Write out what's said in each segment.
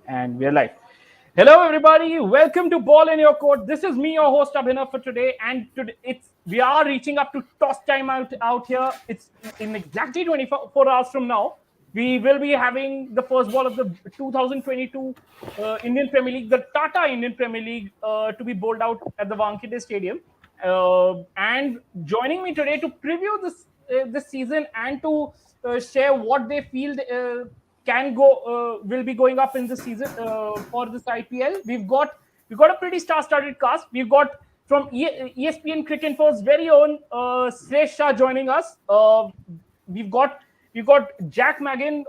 And we're live. Hello, everybody. Welcome to Ball in Your Court. This is me, your host Abhinav for today, and today we are reaching up to toss time out here. It's in exactly 24 hours from now. We will be having the first ball of the 2022 Indian Premier League, the Tata Indian Premier League, to be bowled out at the Wankhede Stadium. And joining me today to preview this season and to share what they feel can go will be going up in this season for this IPL. We've got a pretty star-studded cast. We've got from ESPNCricinfo's very own Sreshth Shah joining us. We've got we've got Jack Maginn,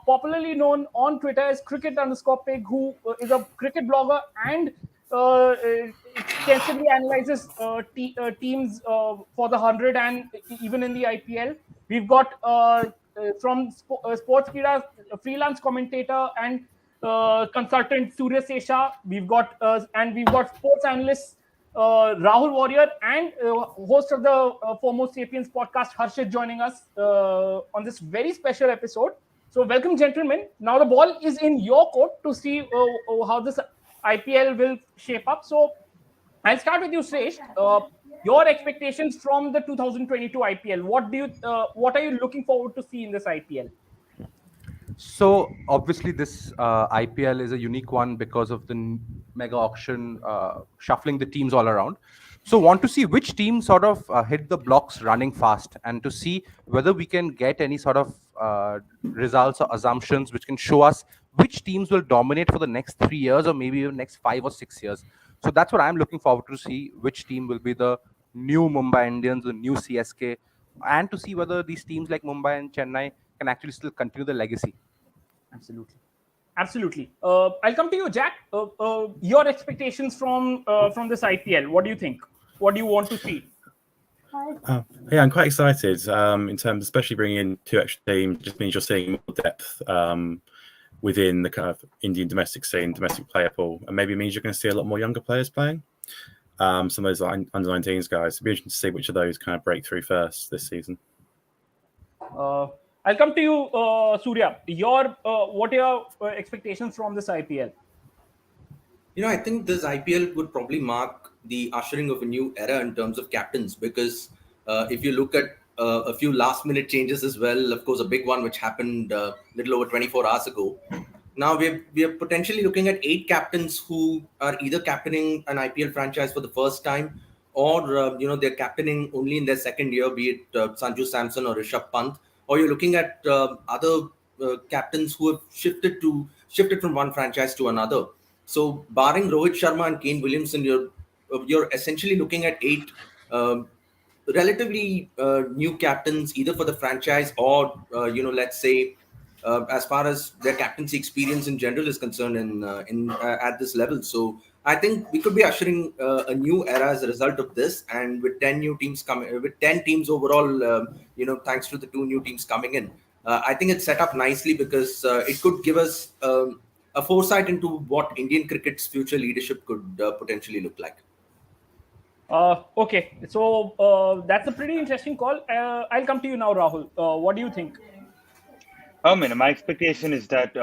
popularly known on Twitter as Cricket_Pig, who is a cricket blogger and extensively analyzes teams for the 100 and even in the IPL. We've got from Sportskeeda, freelance commentator and consultant Soorya Sesha. We've got sports analyst Rahul Warrior and host of the Fomo Sapiens podcast Harshit joining us on this very special episode. So welcome, gentlemen. Now the ball is in your court to see how this IPL will shape up. So I'll start with you, Sreshth. Your expectations from the 2022 IPL. What are you looking forward to see in this IPL? So obviously this IPL is a unique one because of the mega auction shuffling the teams all around. So want to see which team sort of hit the blocks running fast and to see whether we can get any sort of results or assumptions which can show us which teams will dominate for the next 3 years or maybe even next 5 or 6 years. So that's what I'm looking forward to see, which team will be the new Mumbai Indians, the new CSK, and to see whether these teams like Mumbai and Chennai can actually still continue the legacy. Absolutely. I'll come to you, Jack. Your expectations from this IPL. What do you think? What do you want to see? Yeah, I'm quite excited in terms, especially bringing in 2 extra teams. Just means you're seeing more depth within the kind of Indian domestic scene, domestic player pool, and maybe means you're going to see a lot more younger players playing. Some of those under 19s guys. It'll be interesting to see which of those kind of break through first this season. I'll come to you, Soorya. What are your expectations from this IPL? I think this IPL would probably mark the ushering of a new era in terms of captains because if you look at a few last-minute changes as well, of course, a big one which happened a little over 24 hours ago. Now we are potentially looking at 8 captains who are either captaining an IPL franchise for the first time or they're captaining only in their second year, be it Sanju Samson or Rishabh Pant, or you're looking at other captains who have shifted from one franchise to another. So, barring Rohit Sharma and Kane Williamson, you're essentially looking at 8 relatively new captains, either for the franchise or let's say as far as their captaincy experience in general is concerned in at this level. So, I think we could be ushering a new era as a result of this, and with 10 new teams coming, with 10 teams overall, thanks to the 2 new teams coming in, I think it's set up nicely because it could give us a foresight into what Indian cricket's future leadership could potentially look like. Okay, so that's a pretty interesting call. I'll come to you now, Rahul. What do you think? My expectation is that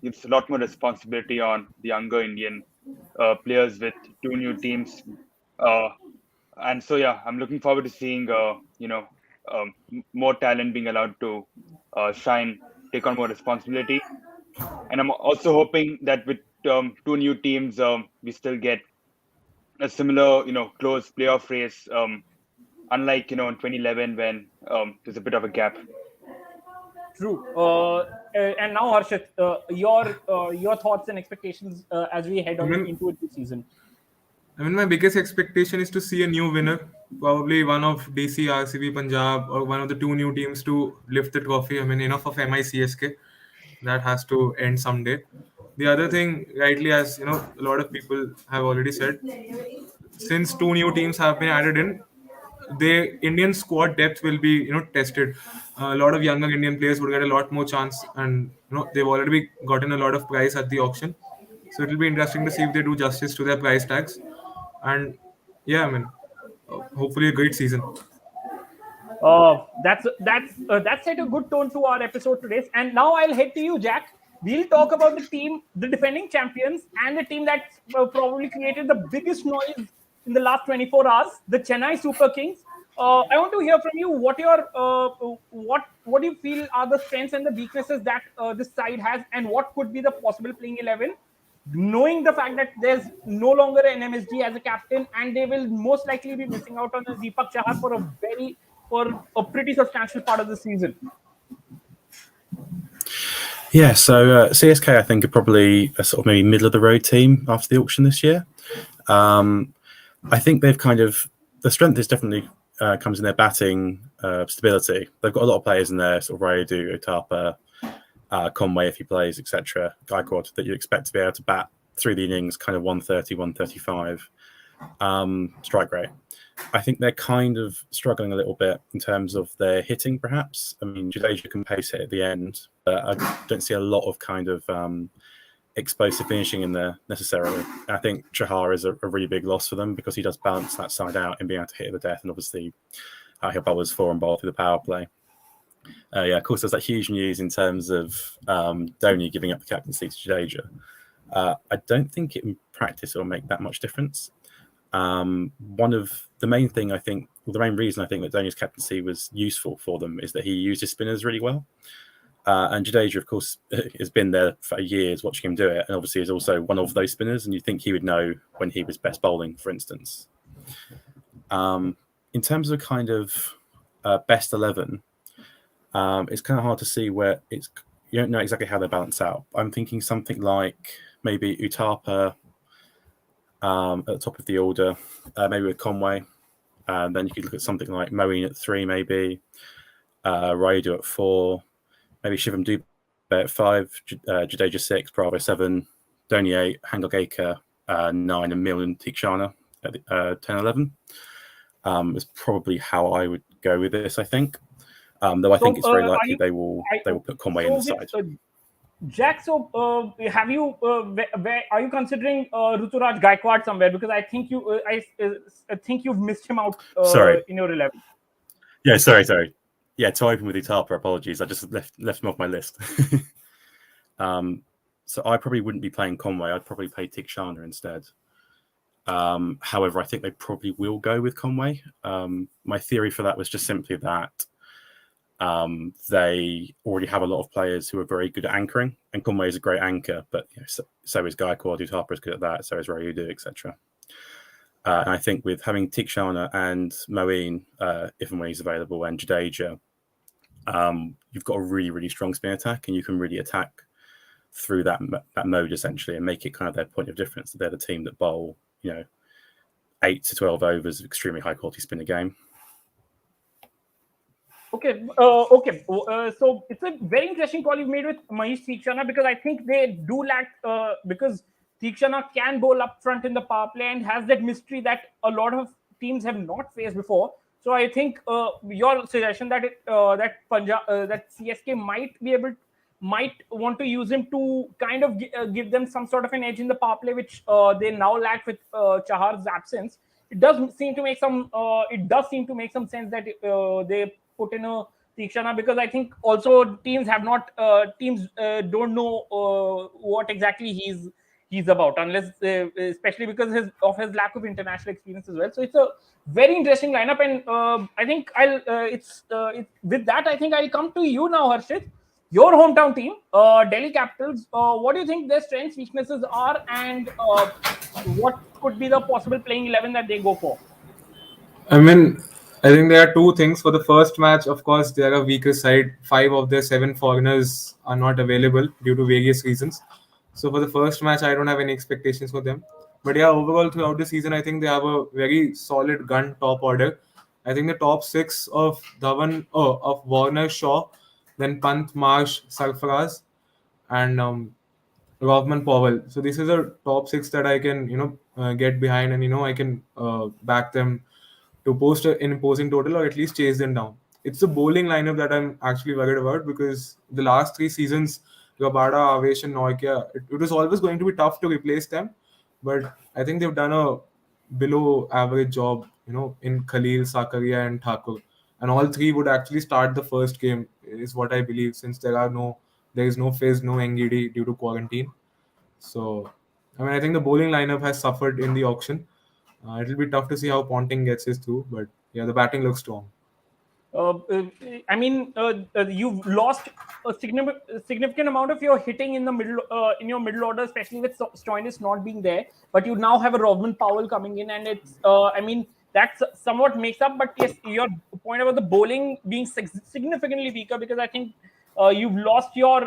it's a lot more responsibility on the younger Indian players with 2 new teams. And so, yeah, I'm looking forward to seeing, more talent being allowed to shine, take on more responsibility. And I'm also hoping that with 2 new teams, we still get a similar, close playoff race, unlike, in 2011 when there's a bit of a gap. True. And now, Harshit, your thoughts and expectations as we head on into this season. My biggest expectation is to see a new winner, probably one of DC, RCB, Punjab, or one of the 2 new teams to lift the trophy. Enough of MICSK. That has to end someday. The other thing, rightly, as a lot of people have already said, since 2 new teams have been added in, the Indian squad depth will be tested. A lot of younger Indian players would get a lot more chance, and they've already gotten a lot of prize at the auction. So it'll be interesting to see if they do justice to their price tags. And yeah, hopefully a great season. That's set a good tone to our episode today. And now I'll head to you, Jack. we'll talk about the team, the defending champions, and the team that probably created the biggest noise in the last 24 hours, the Chennai Super Kings. I want to hear from you what do you feel are the strengths and the weaknesses that this side has, and what could be the possible playing 11, knowing the fact that there's no longer an MSG as a captain, and they will most likely be missing out on the Deepak Chahar for a pretty substantial part of the season. Yeah, so CSK, I think, are probably a sort of maybe middle of the road team after the auction this year. I think they've the strength is definitely comes in their batting stability. They've got a lot of players in there, sort of Rayudu, Otapa, Conway if he plays, etc. Gaikwad, that you expect to be able to bat through the innings, kind of 130, 135, strike rate. I think they're kind of struggling a little bit in terms of their hitting, perhaps. I mean, Jadeja can pace hit at the end, but I don't see a lot of kind of explosive finishing in there necessarily. I think Chahar is a really big loss for them because he does balance that side out and being able to hit the death, and obviously he'll bowl as 4 and bowl through the power play. Of course, there's that huge news in terms of Dhoni giving up the captaincy to Jadeja. I don't think in practice it'll make that much difference. One of the main reason I think that Dhoni's captaincy was useful for them is that he used his spinners really well. And Jadeja, of course, has been there for years watching him do it, and obviously is also one of those spinners, and you'd think he would know when he was best bowling, for instance. In terms of kind of best 11, it's kind of hard to see where you don't know exactly how they balance out. I'm thinking something like maybe Utapa at the top of the order, maybe with Conway. Then you could look at something like Moeen at 3, maybe Rayudu at 4, maybe Shivam Dubey at 5, Jadeja 6, Bravo 7, Dhoni 8, Hangalgekar 9, and Milne Tikshana at 10, 11. Is probably how I would go with this, I think. Though I think it's very likely they will put Conway in the side. Jack, so have you? Where are you considering Ruturaj Gaikwad somewhere? Because I think I think you've missed him out. In your 11. Yeah, sorry. Yeah, to open with Utapa, apologies. I just left him off my list. So I probably wouldn't be playing Conway. I'd probably play Tikshana instead. However, I think they probably will go with Conway. My theory for that was just simply that they already have a lot of players who are very good at anchoring, and Conway is a great anchor, but so is Gaikwad. Utapa is good at that, so is Rayudu, etc. And I think with having Tikshana and Moeen, if and when he's available, and Jadeja, you've got a really, really strong spin attack, and you can really attack through that mode essentially, and make it kind of their point of difference. They're the team that bowl, 8 to 12 overs of extremely high quality spin a game. Okay. So it's a very interesting call you've made with Mahesh Tikshana, because I think they do lack because Tikshana can bowl up front in the power play and has that mystery that a lot of teams have not faced before. So I think your suggestion that that CSK might want to use him to kind of give them some sort of an edge in the power play, which they now lack with Chahar's absence. It does seem to make some sense that they put in a Tikshana, because I think also teams don't know what exactly he's about, unless especially because of his lack of international experience as well. So it's a very interesting lineup, and I think with that I think I'll come to you now, Harshit. Your hometown team, Delhi Capitals. What do you think their strengths, weaknesses are, and what could be the possible playing 11 that they go for? I mean, I think there are two things. For the first match, of course, they are a weaker side. 5 of their 7 foreigners are not available due to various reasons. So for the first match, I don't have any expectations for them. But yeah, overall throughout the season, I think they have a very solid gun top order. I think the top 6 of of Warner, Shaw, then Pant, Marsh, Sarfaraz, and Rovman, Powell. So this is a top 6 that I can get behind, and I can back them to post an imposing total, or at least chase them down. It's the bowling lineup that I'm actually worried about, because the last 3 seasons, Rabada, Avesh, and Noikia, it was always going to be tough to replace them. But I think they've done a below average job, in Khalil, Sakaria, and Thakur. And all 3 would actually start the first game, is what I believe, since there are no There is no Fizz, no Ngidi due to quarantine. So, I mean, I think the bowling lineup has suffered in the auction. It'll be tough to see how Ponting gets his through, but yeah, the batting looks strong. Uh, uh, I mean, you've lost a significant amount of your hitting in the middle, in your middle order, especially with Stoinis not being there. But you now have a Rodman Powell coming in, and it's, I mean, that's somewhat makes up. But yes, your point about the bowling being significantly weaker, because I think you've lost your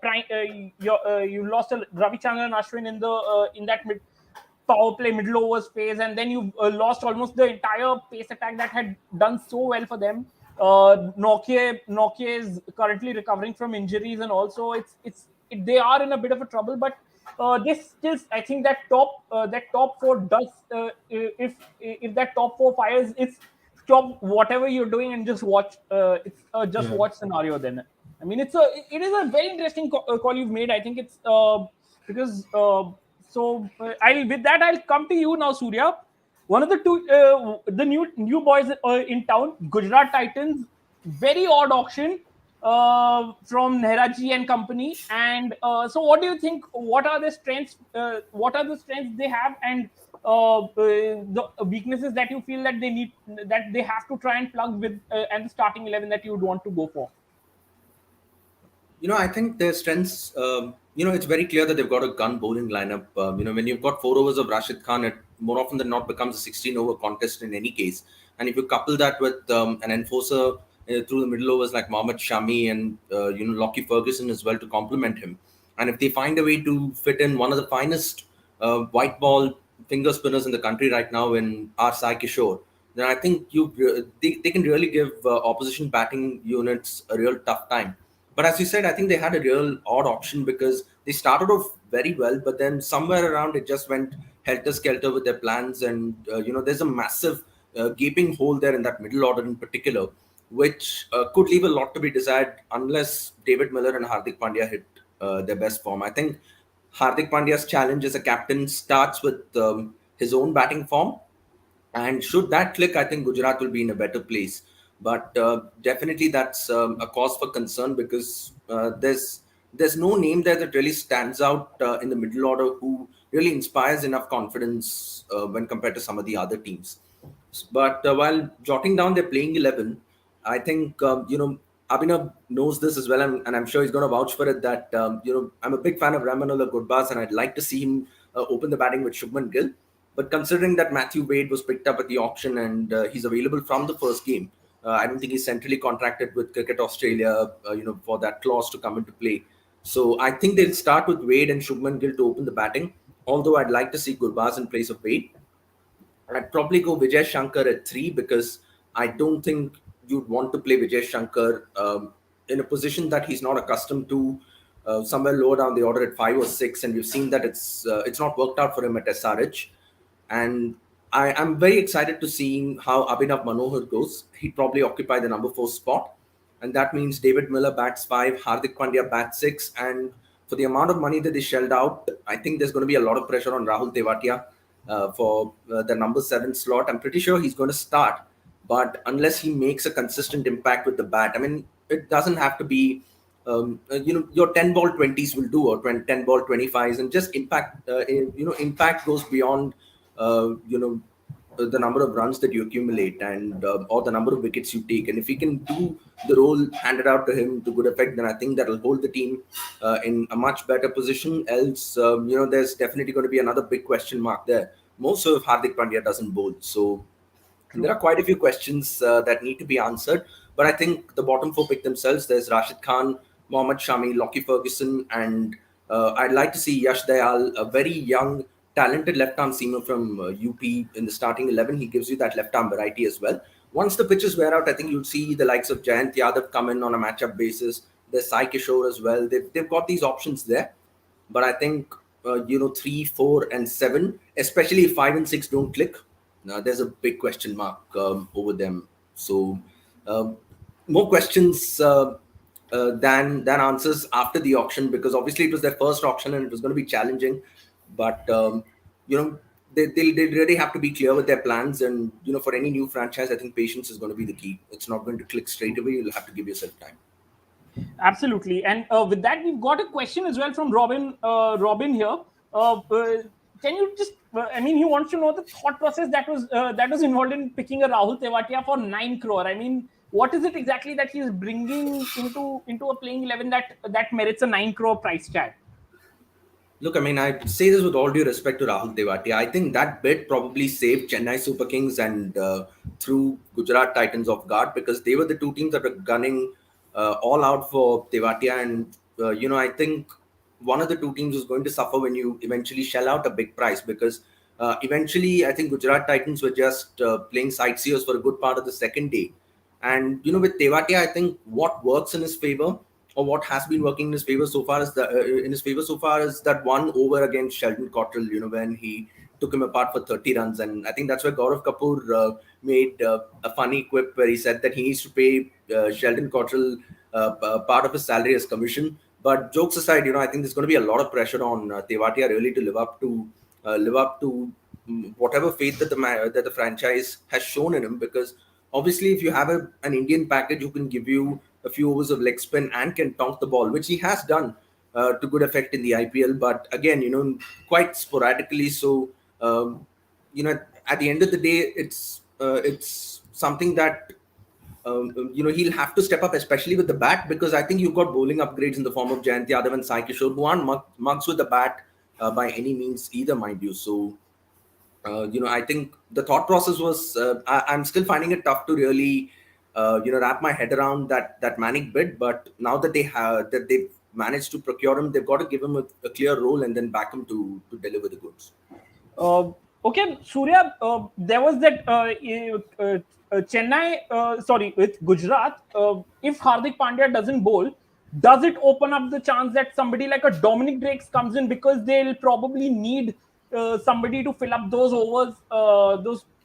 you lost a Ravichandran Ashwin in that power play middle overs phase, and then you lost almost the entire pace attack that had done so well for them. Nokia is currently recovering from injuries, and also they are in a bit of a trouble. But this still, I think that top four does if that top four fires, it's stop whatever you're doing and just watch. It's just Yeah. watch scenario. Then I mean, it is a very interesting call you've made. I think it's because. I'll come to you now, Soorya. One of the new boys in town, Gujarat Titans, very odd auction from Nehraji and company. And so, what do you think? What are the strengths? What are the strengths they have, and the weaknesses that you feel that they have to try and plug with, and the starting 11 that you would want to go for? I think their strengths, it's very clear that they've got a gun bowling lineup. When you've got 4 overs of Rashid Khan, it more often than not becomes a 16-over contest in any case. And if you couple that with an enforcer through the middle overs like Mohammad Shami and, Lockie Ferguson as well to complement him. And if they find a way to fit in one of the finest white ball finger spinners in the country right now in R. Sai Kishore, then I think they can really give opposition batting units a real tough time. But as you said, I think they had a real odd option because they started off very well, but then somewhere around it just went helter-skelter with their plans. And, there's a massive gaping hole there in that middle order in particular, which could leave a lot to be desired unless David Miller and Hardik Pandya hit their best form. I think Hardik Pandya's challenge as a captain starts with his own batting form. And should that click, I think Gujarat will be in a better place. But definitely that's a cause for concern because there's no name there that really stands out in the middle order who really inspires enough confidence when compared to some of the other teams. But while jotting down their playing 11, I think, Abhinav knows this as well, and I'm sure he's going to vouch for it that, I'm a big fan of Ramanullah Gurbaz, and I'd like to see him open the batting with Shubman Gill. But considering that Matthew Wade was picked up at the auction and he's available from the first game, I don't think he's centrally contracted with Cricket Australia, for that clause to come into play. So I think they'll start with Wade and Shubman Gill to open the batting, although I'd like to see Gurbaz in place of Wade. I'd probably go Vijay Shankar at 3 because I don't think you'd want to play Vijay Shankar in a position that he's not accustomed to, somewhere lower down the order at 5 or 6. And we've seen that it's not worked out for him at SRH. And I'm very excited to see how Abhinav Manohar goes. He'd probably occupy the number 4 spot. And that means David Miller bats 5, Hardik Pandya bats 6. And for the amount of money that they shelled out, I think there's going to be a lot of pressure on Rahul Tewatia for the number 7 slot. I'm pretty sure he's going to start. But unless he makes a consistent impact with the bat, I mean, it doesn't have to be, your 10 ball 20s will do, or 10 ball 25s, and just impact, impact goes beyond, the number of runs that you accumulate and or the number of wickets you take. And if he can do the role handed out to him to good effect, then I think that'll hold the team in a much better position. Else, there's definitely going to be another big question mark there. More so if Hardik Pandya doesn't bowl. So there are quite a few questions that need to be answered. But I think the bottom 4 pick themselves. There's Rashid Khan, Mohammad Shami, Lockie Ferguson, and I'd like to see Yash Dayal, a very young, talented left-arm seamer from UP in the starting 11. He gives you that left-arm variety as well. Once the pitches wear out, I think you'll see the likes of Jayant Yadav come in on a matchup basis. There's Sai Kishore as well. They've got these options there. But I think, 3, 4, and 7, especially if 5 and 6 don't click, there's a big question mark over them. So more questions than answers after the auction, because obviously it was their first auction and it was going to be challenging. But they really have to be clear with their plans. And for any new franchise, I think patience is going to be the key. It's not going to click straight away. You'll have to give yourself time. Absolutely. And with that, we've got a question as well from Robin. Robin here. Can you just? I mean, he wants to know the thought process that was involved in picking a Rahul Tewatia for 9 crore. I mean, what is it exactly that he's bringing into a playing 11 that merits a 9 crore price tag? Look, I mean, I say this with all due respect to Rahul Tewatia. I think that bid probably saved Chennai Super Kings and threw Gujarat Titans off guard, because they were the two teams that were gunning all out for Tewatia. And, I think one of the two teams is going to suffer when you eventually shell out a big price, because eventually I think Gujarat Titans were just playing sightseers for a good part of the second day. And, with Tewatia, I think what works in his favor, or what has been working in his favor so far is that one over against Sheldon Cottrell, when he took him apart for 30 runs. And I think that's where Gaurav Kapoor made a funny quip where he said that he needs to pay Sheldon Cottrell part of his salary as commission. But jokes aside, I think there's going to be a lot of pressure on Tewatia really to live up to whatever faith that the franchise has shown in him. Because obviously, if you have an Indian package who can give you a few overs of leg spin and can tonk the ball, which he has done to good effect in the IPL, but again, quite sporadically. So, at the end of the day, it's something that he'll have to step up, especially with the bat, because I think you've got bowling upgrades in the form of Jayant Yadav and Sai Kishore, who aren't mugs with the bat by any means either, mind you. So, I think the thought process was I'm still finding it tough to really wrap my head around that Manic bid. But now that they've managed to procure him, they've got to give him a clear role and then back him to deliver the goods. Okay, Soorya, there was that Chennai, with Gujarat. If Hardik Pandya doesn't bowl, does it open up the chance that somebody like a Dominic Drakes comes in, because they'll probably need somebody to fill up those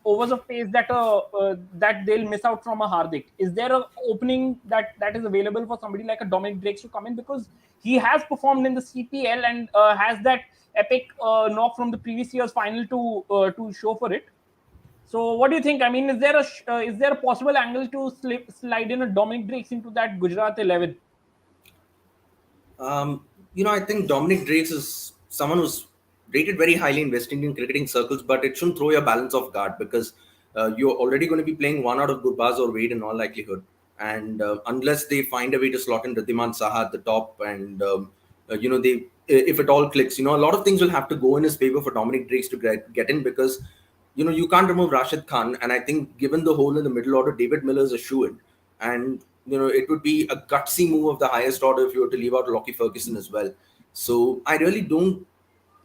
overs of pace that they'll miss out from a Hardik? Is there an opening that is available for somebody like a Dominic Drakes to come in, because he has performed in the CPL and has that epic knock from the previous year's final to show for it? So, what do you think? I mean, is there a possible angle to slide in a Dominic Drakes into that Gujarat 11? I think Dominic Drakes is someone who's rated very highly in West Indian cricketing circles, but it shouldn't throw your balance off guard, because you're already going to be playing one out of Gurbaz or Wade in all likelihood. And unless they find a way to slot in Riddhiman Saha at the top, and if it all clicks, a lot of things will have to go in his favor for Dominic Drakes to get in, because you can't remove Rashid Khan, and I think given the hole in the middle order, David Miller is a shoo-in. And it would be a gutsy move of the highest order if you were to leave out Lockie Ferguson as well. So I really don't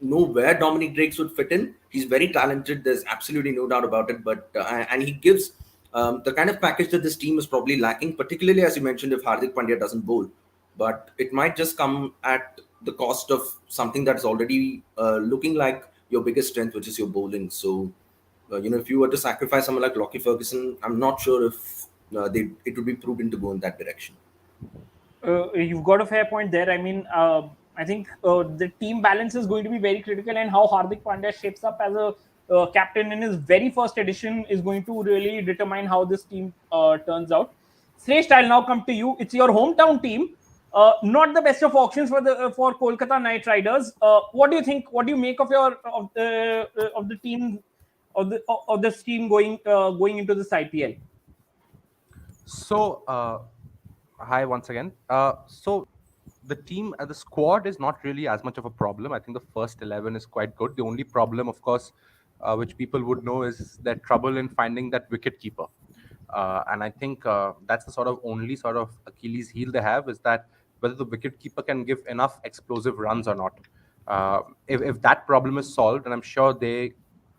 know where Dominic Drakes would fit in. He's very talented, there's absolutely no doubt about it, but and he gives the kind of package that this team is probably lacking, particularly as you mentioned, if Hardik Pandya doesn't bowl. But it might just come at the cost of something that's already looking like your biggest strength, which is your bowling. So if you were to sacrifice someone like Lockie Ferguson, I'm not sure if it would be prudent to go in that direction. You've got a fair point there. I mean, I think the team balance is going to be very critical, and how Hardik Pandya shapes up as a captain in his very first edition is going to really determine how this team turns out. Sreshth, I'll now come to you. It's your hometown team. Not the best of auctions for Kolkata Knight Riders. What do you think? What do you make of the team of this team going into this IPL? So, hi once again. So the team, the squad is not really as much of a problem. I think the first 11 is quite good. The only problem, of course, which people would know, is their trouble in finding that wicket keeper. And I think that's the only sort of Achilles heel they have, is that whether the wicket keeper can give enough explosive runs or not. If that problem is solved, and I'm sure they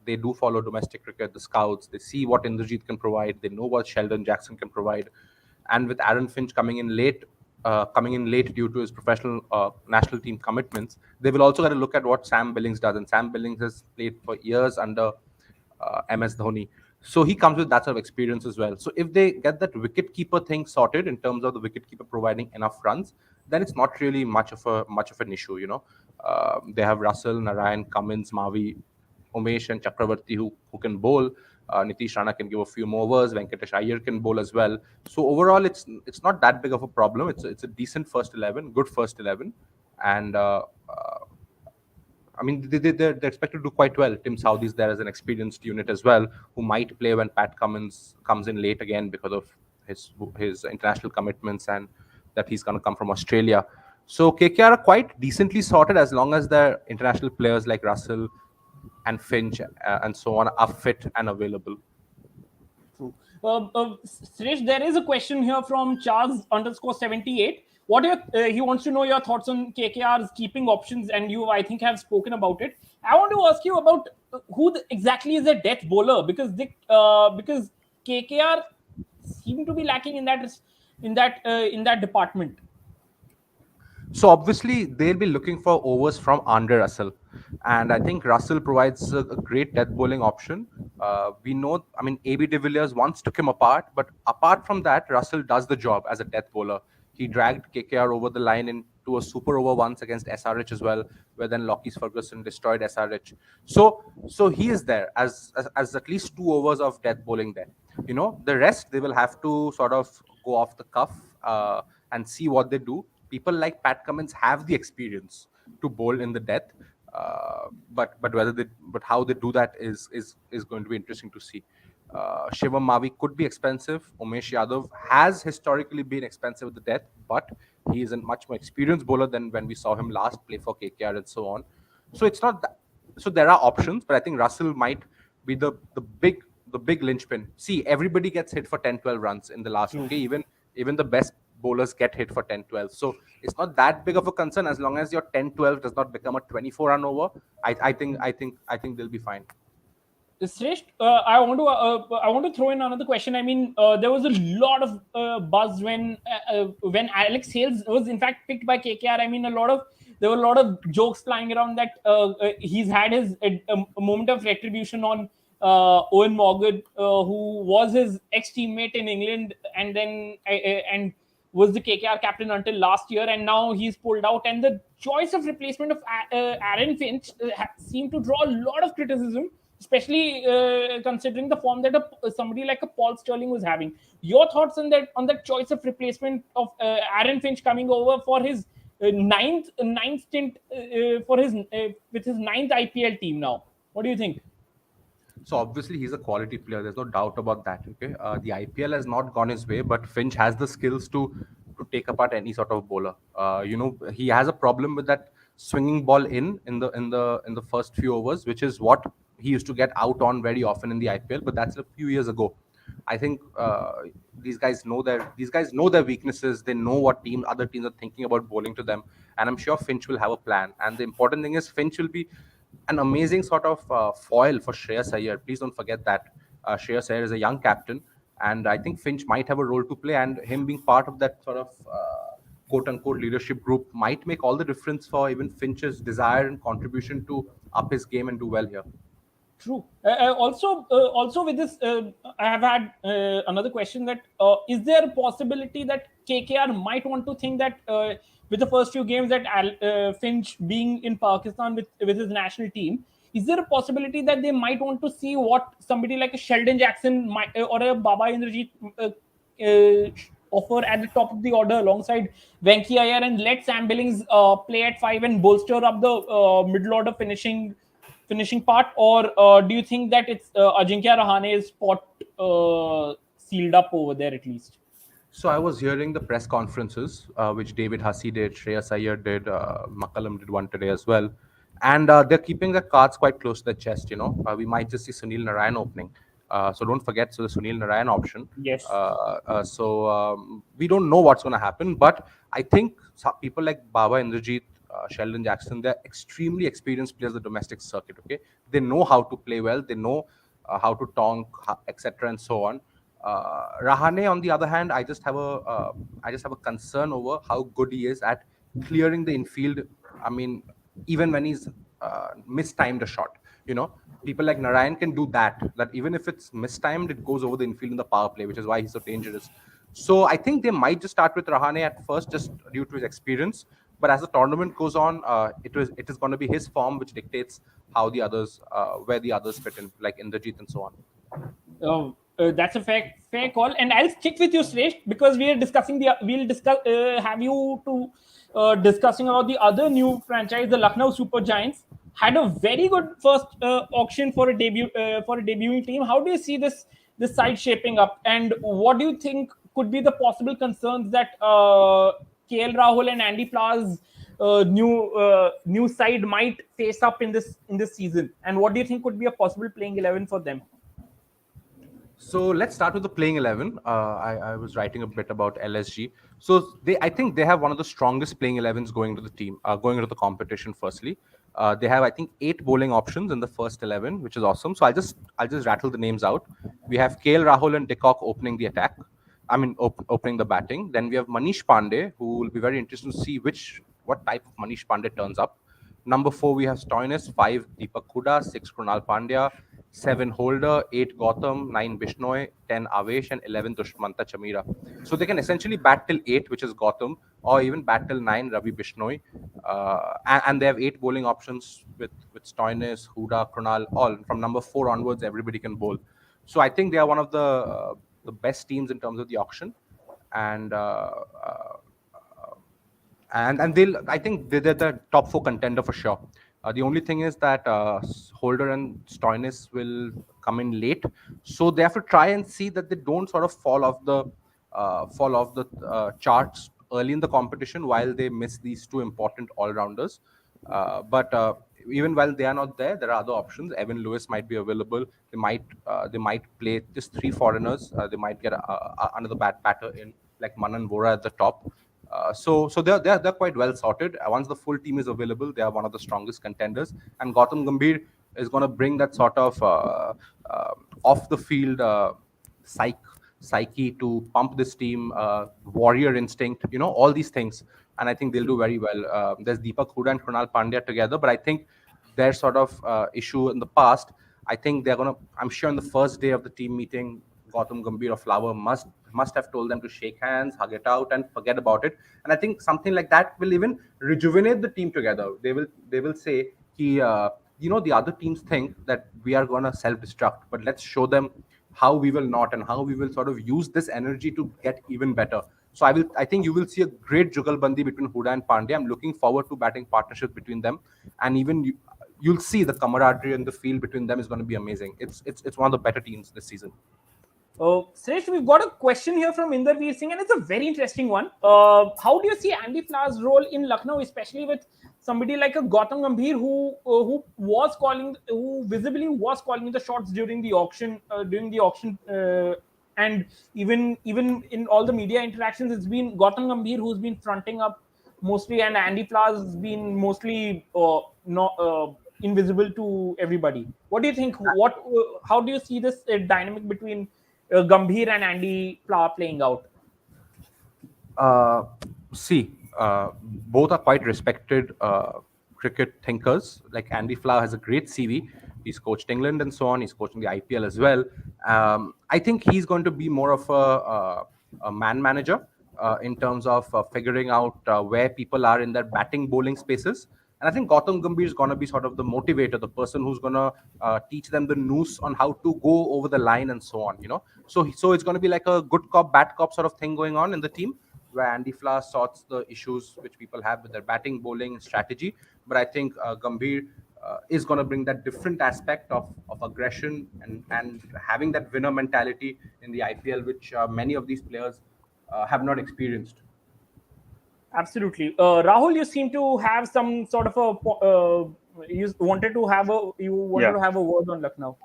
do follow domestic cricket, the scouts, they see what Indrajit can provide, they know what Sheldon Jackson can provide. And with Aaron Finch coming in late due to his professional national team commitments, they will also got to look at what Sam Billings does. And Sam Billings has played for years under MS Dhoni. So he comes with that sort of experience as well. So if they get that wicketkeeper thing sorted in terms of the wicketkeeper providing enough runs, then it's not really much of an issue. They have Russell, Narayan, Cummins, Mavi, Umesh, and Chakravarti who can bowl. Nitish Rana can give a few more overs. Venkatesh Iyer can bowl as well. So overall, it's not that big of a problem. It's a decent first 11, good first 11, and I mean they're expected to do quite well. Tim Southee's there as an experienced unit as well, who might play when Pat Cummins comes in late again because of his international commitments and that he's going to come from Australia. So KKR are quite decently sorted as long as their international players like Russell and Finch and so on are fit and available. True. Sresh, there is a question here from Charles_78. What he wants to know your thoughts on KKR's keeping options, and you, I think, have spoken about it. I want to ask you about who exactly is a death bowler, because because KKR seem to be lacking in that department. So obviously they'll be looking for overs from Andre Russell, and I think Russell provides a great death bowling option. We know, I mean, AB de Villiers once took him apart, but apart from that, Russell does the job as a death bowler. He dragged KKR over the line into a super over once against SRH as well, where then Lockie Ferguson destroyed SRH. So he is there as at least 2 overs of death bowling there. You know, the rest they will have to sort of go off the cuff and see what they do. People like Pat Cummins have the experience to bowl in the death, but how they do that is going to be interesting to see. Shivam Mavi could be expensive. Umesh Yadav has historically been expensive with the death, but he is a much more experienced bowler than when we saw him last play for KKR and so on. So it's not that. So there are options, but I think Russell might be the big linchpin. See, everybody gets hit for 10-12 runs in the last okay. Even the best bowlers get hit for 10-12. So it's not that big of a concern as long as your 10-12 does not become a 24-run over. I think they'll be fine. Sreshth, I want to throw in another question. I mean, there was a lot of buzz when Alex Hales was in fact picked by KKR. I mean, there were a lot of jokes flying around that he's had a moment of retribution on Owen Morgan, who was his ex-teammate in England and then and was the KKR captain until last year, and now he's pulled out. And the choice of replacement of Aaron Finch seemed to draw a lot of criticism, especially considering the form that somebody like a Paul Sterling was having. Your thoughts on that choice of replacement of Aaron Finch coming over for his ninth stint with his ninth IPL team now? What do you think? So obviously he's a quality player. There's no doubt about that. Okay, the IPL has not gone his way, but Finch has the skills to take apart any sort of bowler. You know, he has a problem with that swinging ball in the first few overs, which is what he used to get out on very often in the IPL. But that's a few years ago. I think these guys know their weaknesses. They know what other teams are thinking about bowling to them, and I'm sure Finch will have a plan. And the important thing is Finch will be an amazing sort of foil for Shreyas Iyer. Please don't forget that Shreyas Iyer is a young captain, and I think Finch might have a role to play, and him being part of that sort of quote-unquote leadership group might make all the difference for even Finch's desire and contribution to up his game and do well here. True. Also with this, I have had another question that is there a possibility that KKR might want to think that with the first few games that Finch being in Pakistan with his national team, is there a possibility that they might want to see what somebody like a Sheldon Jackson or a Baba Indrajit offer at the top of the order alongside Venki Iyer, and let Sam Billings play at 5 and bolster up the middle order finishing part, or do you think that it's Ajinkya Rahane's spot sealed up over there at least? So I was hearing the press conferences, which David Hussey did, Shreyas Iyer did, McCullum did one today as well. And they're keeping the cards quite close to their chest, you know. We might just see Sunil Narayan opening. So don't forget, so the Sunil Narayan option. Yes. So we don't know what's going to happen, but I think people like Baba Indrajit, Sheldon Jackson, they're extremely experienced players of the domestic circuit. Okay, they know how to play well, they know how to tonk, etc., and so on. Rahane, on the other hand, I just have a concern over how good he is at clearing the infield. I mean, even when he's mistimed a shot, you know, people like Narayan can do that. That even if it's mistimed, it goes over the infield in the power play, which is why he's so dangerous. So I think they might just start with Rahane at first, just due to his experience. But as the tournament goes on, it is going to be his form which dictates how the others, where the others fit in, like Indrajit and so on. That's a fair call, and I'll stick with you, Sreshth, because we are discussing we'll discuss have you to discussing about the other new franchise, the Lucknow Super Giants. Had a very good first auction for a debuting team. How do you see this side shaping up, and what do you think could be the possible concerns that KL Rahul and Andy Flowers new side might face up in this season, and what do you think could be a possible playing 11 for them? So let's start with the playing 11. I was writing a bit about LSG. So I think they have one of the strongest playing 11s going to the team, going into the competition. Firstly, they have, I think, 8 bowling options in the first 11, which is awesome. So I'll just rattle the names out. We have KL Rahul and Dickok opening the attack. I mean, opening the batting. Then we have Manish Pandey, who will be very interesting to see what type of Manish Pandey turns up. Number 4, we have Stoinis. 5, Deepak Hooda. 6, Krunal Pandya. 7, Holder. 8, Gautam. 9, Bishnoi. 10, Avesh. And 11, Dushmanta Chamira. So they can essentially bat till 8, which is Gautam, or even bat till 9, Ravi Bishnoi. And they have 8 bowling options with Stoinis, Hooda, Krunal, all. From number 4 onwards, everybody can bowl. So I think they are one of the best teams in terms of the auction. And I think they're the top 4 contender for sure. The only thing is that Holder and Stoinis will come in late, so they have to try and see that they don't sort of fall off the charts early in the competition while they miss these 2 important all-rounders. But even while they are not there, there are other options. Evan Lewis might be available. They might play just 3 foreigners. They might get another batter in, like Manan Vora at the top. So they're quite well sorted. Once the full team is available, they are one of the strongest contenders. And Gautam Gambhir is going to bring that sort of off the field psyche to pump this team, warrior instinct, all these things. And I think they'll do very well. There's Deepak Hooda and Krunal Pandya together, but I think their sort of issue in the past, I think I'm sure in the first day of the team meeting, Gautam Gambhir or Flower must have told them to shake hands, hug it out, and forget about it. And I think something like that will even rejuvenate the team together. They will say, the other teams think that we are going to self-destruct, but let's show them how we will not, and how we will sort of use this energy to get even better. So I think you will see a great jugalbandi between Hooda and Pandya. I'm looking forward to batting partnership between them, and even you'll see the camaraderie in the field between them is going to be amazing. It's one of the better teams this season. Sreshth, we've got a question here from Inderveer Singh, and it's a very interesting one. How do you see Andy Flowers' role in Lucknow, especially with somebody like a Gautam Gambhir who visibly was calling the shots during the auction, and even in all the media interactions, it's been Gautam Gambhir who's been fronting up mostly, and Andy Flowers has been mostly invisible to everybody. What do you think? How do you see this dynamic between Gambhir and Andy Flower playing out? Both are quite respected cricket thinkers. Like Andy Flower has a great CV. He's coached England and so on. He's coaching the IPL as well. I think he's going to be more of a man manager in terms of figuring out where people are in their batting bowling spaces. And I think Gautam Gambhir is going to be sort of the motivator, the person who's going to teach them the noose on how to go over the line and so on. So it's going to be like a good cop, bad cop sort of thing going on in the team, where Andy Flower sorts the issues which people have with their batting, bowling strategy. But I think Gambhir is going to bring that different aspect of aggression and having that winner mentality in the IPL, which many of these players have not experienced. Absolutely. Rahul, you seem to have some sort of you wanted to have a word on Lucknow.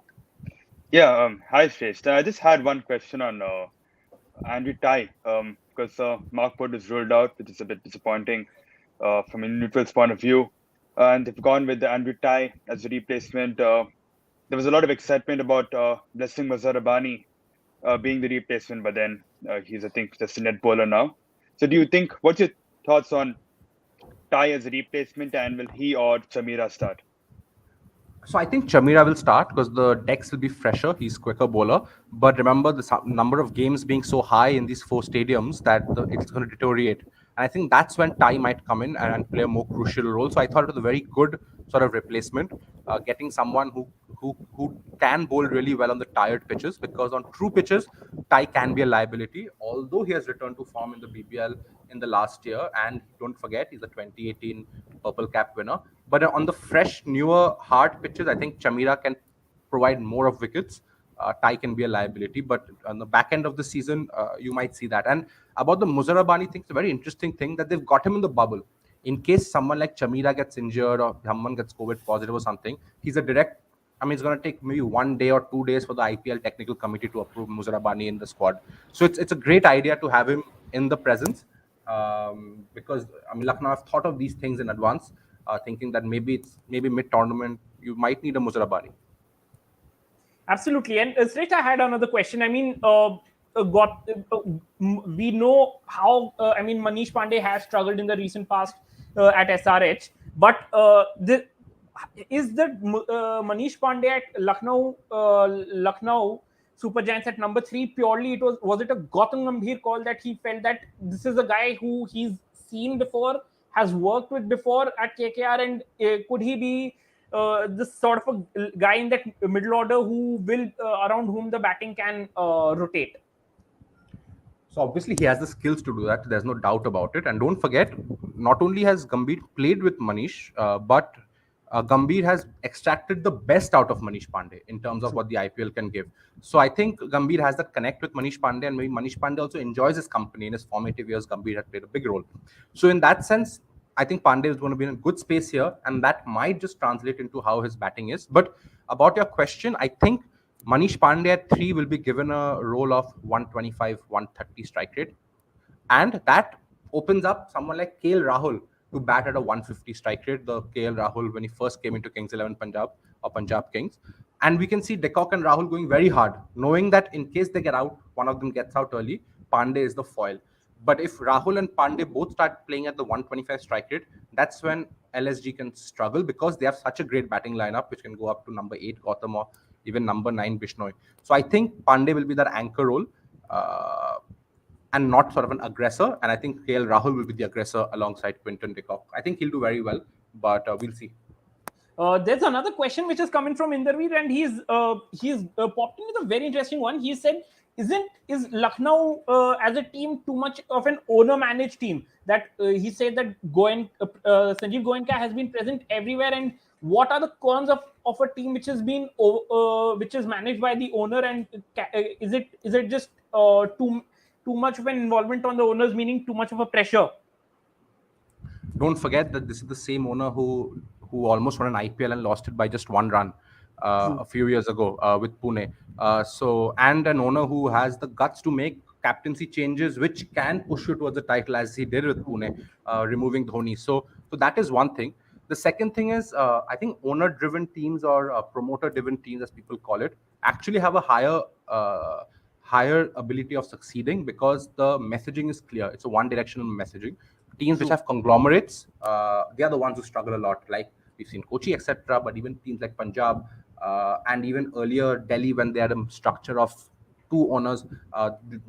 Yeah. Hi, Sreshth. I just had one question on Andrew Tye, because Mark Wood is ruled out, which is a bit disappointing from a neutral's point of view. And they've gone with the Andrew Tye as a replacement. There was a lot of excitement about Blessing Mazharabani being the replacement, but then he's, I think, just a net bowler now. So do you think, what's your thoughts on Tye as a replacement, and will he or Chamira start? So I think Chamira will start because the decks will be fresher. He's quicker bowler. But remember, the number of games being so high in these 4 stadiums that it's going to deteriorate. And I think that's when Tai might come in and play a more crucial role. So I thought it was a very good sort of replacement, getting someone who can bowl really well on the tired pitches, because on true pitches, Tai can be a liability, although he has returned to form in the BBL in the last year. And don't forget, he's the 2018 Purple Cap winner. But on the fresh, newer, hard pitches, I think Chamira can provide more of wickets. Tai can be a liability, but on the back end of the season, you might see that. And about the Muzarabani thing, it's a very interesting thing that they've got him in the bubble. In case someone like Chamira gets injured or someone gets COVID positive or something, he's a direct. I mean, it's going to take maybe 1 day or 2 days for the IPL technical committee to approve Muzarabani in the squad. So it's a great idea to have him in the presence, because I mean, Lucknow have thought of these things in advance, thinking that maybe mid tournament you might need a Muzarabani. Absolutely. And Sreshth, I had another question. I mean, we know how, Manish Pandey has struggled in the recent past at SRH, but is the Manish Pandey at Lucknow Super Giants at number 3 purely was it a Gautam Gambhir call that he felt that this is a guy who he's seen before, has worked with before at KKR, and could he be this sort of a guy in that middle order who will around whom the batting can rotate? So obviously he has the skills to do that. There's no doubt about it. And don't forget, not only has Gambhir played with Manish, but Gambhir has extracted the best out of Manish Pandey in terms of what the IPL can give. So I think Gambhir has that connect with Manish Pandey, and maybe Manish Pandey also enjoys his company. In his formative years, Gambhir had played a big role. So in that sense, I think Pandey is going to be in a good space here, and that might just translate into how his batting is. But about your question, I think Manish Pandey at 3 will be given a role of 125, 130 strike rate. And that opens up someone like KL Rahul to bat at a 150 strike rate, the KL Rahul when he first came into Kings 11 Punjab or Punjab Kings. And we can see De Kock and Rahul going very hard, knowing that in case they get out, one of them gets out early, Pandey is the foil. But if Rahul and Pandey both start playing at the 125 strike rate, that's when LSG can struggle, because they have such a great batting lineup, which can go up to number 8 Gautam or even number 9 Bishnoi. So I think Pandey will be that anchor role, and not sort of an aggressor. And I think KL Rahul will be the aggressor alongside Quinton de Kock. I think he'll do very well, but we'll see. There's another question which is coming from Inderveer, and he's popped in with a very interesting one. He said, is Lucknow as a team too much of an owner-managed team? That he said that Sanjeev Goenka has been present everywhere, and what are the cons of a team which has been which is managed by the owner, and is it just too much of an involvement on the owners, meaning too much of a pressure? Don't forget that this is the same owner who almost won an IPL and lost it by just 1 run a few years ago with Pune. And an owner who has the guts to make captaincy changes which can push you towards the title, as he did with Pune, removing Dhoni. So that is one thing. The second thing is, I think owner-driven teams or promoter-driven teams, as people call it, actually have a higher ability of succeeding, because the messaging is clear. It's a one-directional messaging. Teams which have conglomerates, they are the ones who struggle a lot. Like we've seen Kochi, etc. But even teams like Punjab and even earlier Delhi, when they had a structure of 2 owners,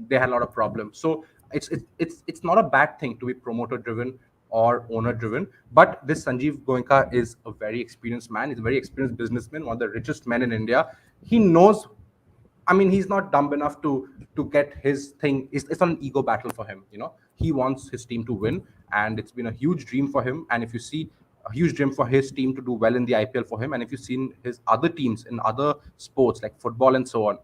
they had a lot of problems. So it's not a bad thing to be promoter-driven or owner-driven. But this Sanjeev Goenka is a very experienced man. He's a very experienced businessman, one of the richest men in India. He knows. I mean, he's not dumb enough to get his thing. It's not an ego battle for him. He wants his team to win, and it's been a huge dream for him. And if you see a huge dream for his team to do well in the IPL for him, and if you've seen his other teams in other sports like football and so on,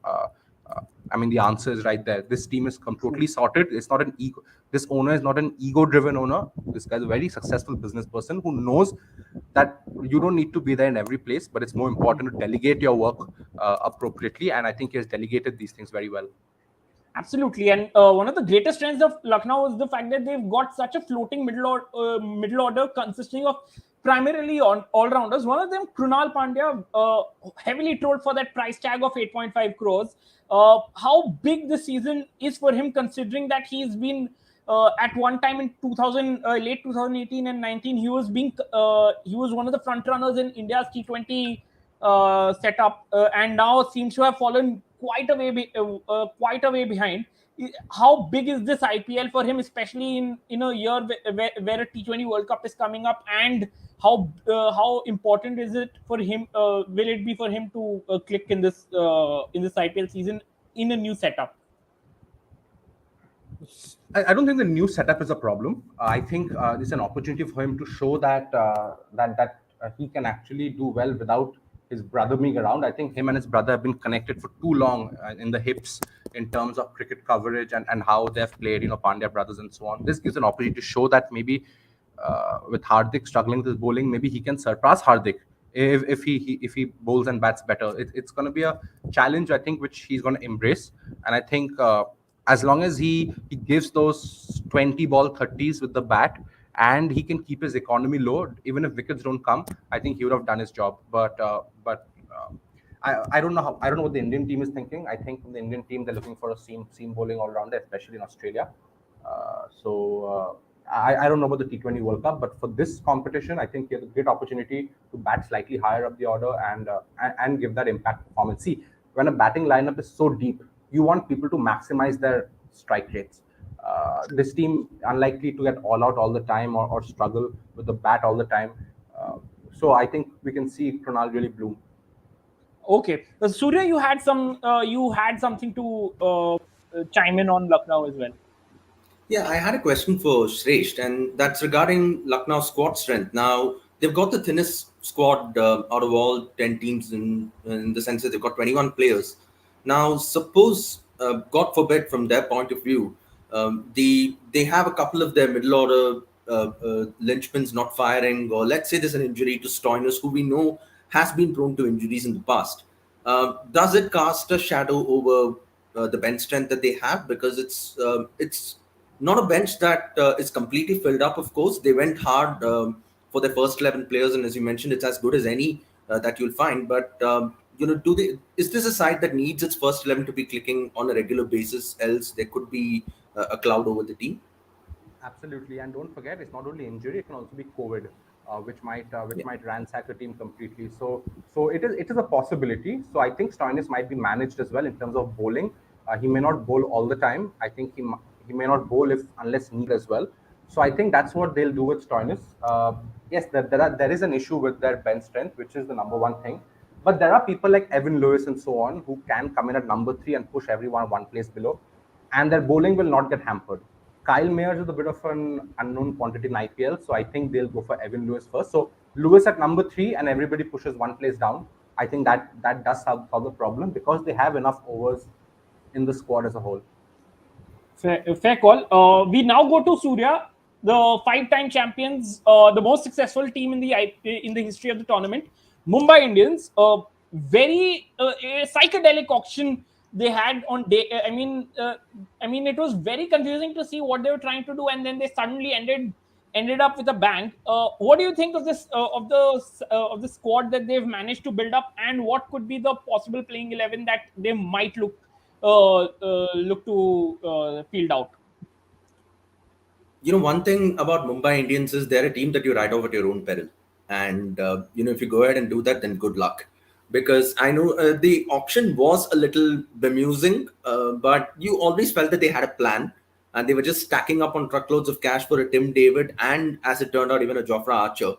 I mean, the answer is right there. This team is completely sorted. It's not an ego. This owner is not an ego-driven owner. This guy's a very successful business person who knows that you don't need to be there in every place, but it's more important to delegate your work appropriately. And I think he has delegated these things very well. Absolutely. And one of the greatest strengths of Lucknow is the fact that they've got such a floating middle order consisting of primarily all-rounders. One of them, Krunal Pandya, heavily trolled for that price tag of 8.5 crores. How big the season is for him, considering that he's been at one time in late 2018 and 19, he was one of the front runners in India's T20 setup, and now seems to have fallen quite a way behind. how big is this IPL for him, especially in a year where a T20 World Cup is coming up, and how important is it for him? Will it be for him to click in this IPL season in a new setup? I don't think the new setup is a problem. I think it's an opportunity for him to show that he can actually do well without his brother being around. I think him and his brother have been connected for too long in the hips in terms of cricket coverage and how they've played, Pandya brothers and so on. This gives an opportunity to show that maybe with Hardik struggling with his bowling, maybe he can surpass Hardik if he bowls and bats better. It's going to be a challenge, I think, which he's going to embrace. And I think as long as he gives those 20 ball 30s with the bat, and he can keep his economy low, even if wickets don't come, I think he would have done his job. But I don't know what the Indian team is thinking. I think from the Indian team, they're looking for a seam bowling all rounder, especially in Australia. I don't know about the T20 World Cup, but for this competition, I think he has a great opportunity to bat slightly higher up the order and give that impact performance. See, when a batting lineup is so deep, you want people to maximize their strike rates. This team unlikely to get all out all the time or struggle with the bat all the time. So I think we can see Krunal really bloom. Okay, Soorya, you had something to chime in on Lucknow as well. Yeah, I had a question for Sreshth, and that's regarding Lucknow's squad strength. Now, they've got the thinnest squad out of all 10 teams in the sense that they've got 21 players. Now, suppose, God forbid, from their point of view, they have a couple of their middle order linchpins not firing, or let's say there's an injury to Stoinis, who we know has been prone to injuries in the past. Does it cast a shadow over the bench strength that they have? Because it's not a bench that is completely filled up. Of course, they went hard for their first 11 players, and as you mentioned, it's as good as any that you'll find. But is this a side that needs its first 11 to be clicking on a regular basis? Else, there could be a cloud over the team. Absolutely, and don't forget, it's not only injury; it can also be COVID, which might ransack a team completely. So it is a possibility. So I think Stoinis might be managed as well in terms of bowling. He may not bowl all the time. I think he may not bowl unless needed as well. So I think that's what they'll do with Stoinis. Yes, there is an issue with their bench strength, which is the number one thing. But there are people like Evan Lewis and so on who can come in at number 3 and push everyone one place below, and their bowling will not get hampered. Kyle Mayers is a bit of an unknown quantity in IPL, so I think they'll go for Evan Lewis first. So Lewis at number 3 and everybody pushes one place down. I think that does solve the problem because they have enough overs in the squad as a whole. Fair call. We now go to Soorya, the 5-time champions, the most successful team in the history of the tournament, Mumbai Indians. Very psychedelic auction they had on day. I mean, it was very confusing to see what they were trying to do, and then they suddenly ended up with a bang. What do you think of this of the squad that they've managed to build up, and what could be the possible playing 11 that they might look to field out? One thing about Mumbai Indians is they're a team that you ride off at your own peril. And, if you go ahead and do that, then good luck. Because I know the auction was a little bemusing, but you always felt that they had a plan. And they were just stacking up on truckloads of cash for a Tim David and, as it turned out, even a Jofra Archer.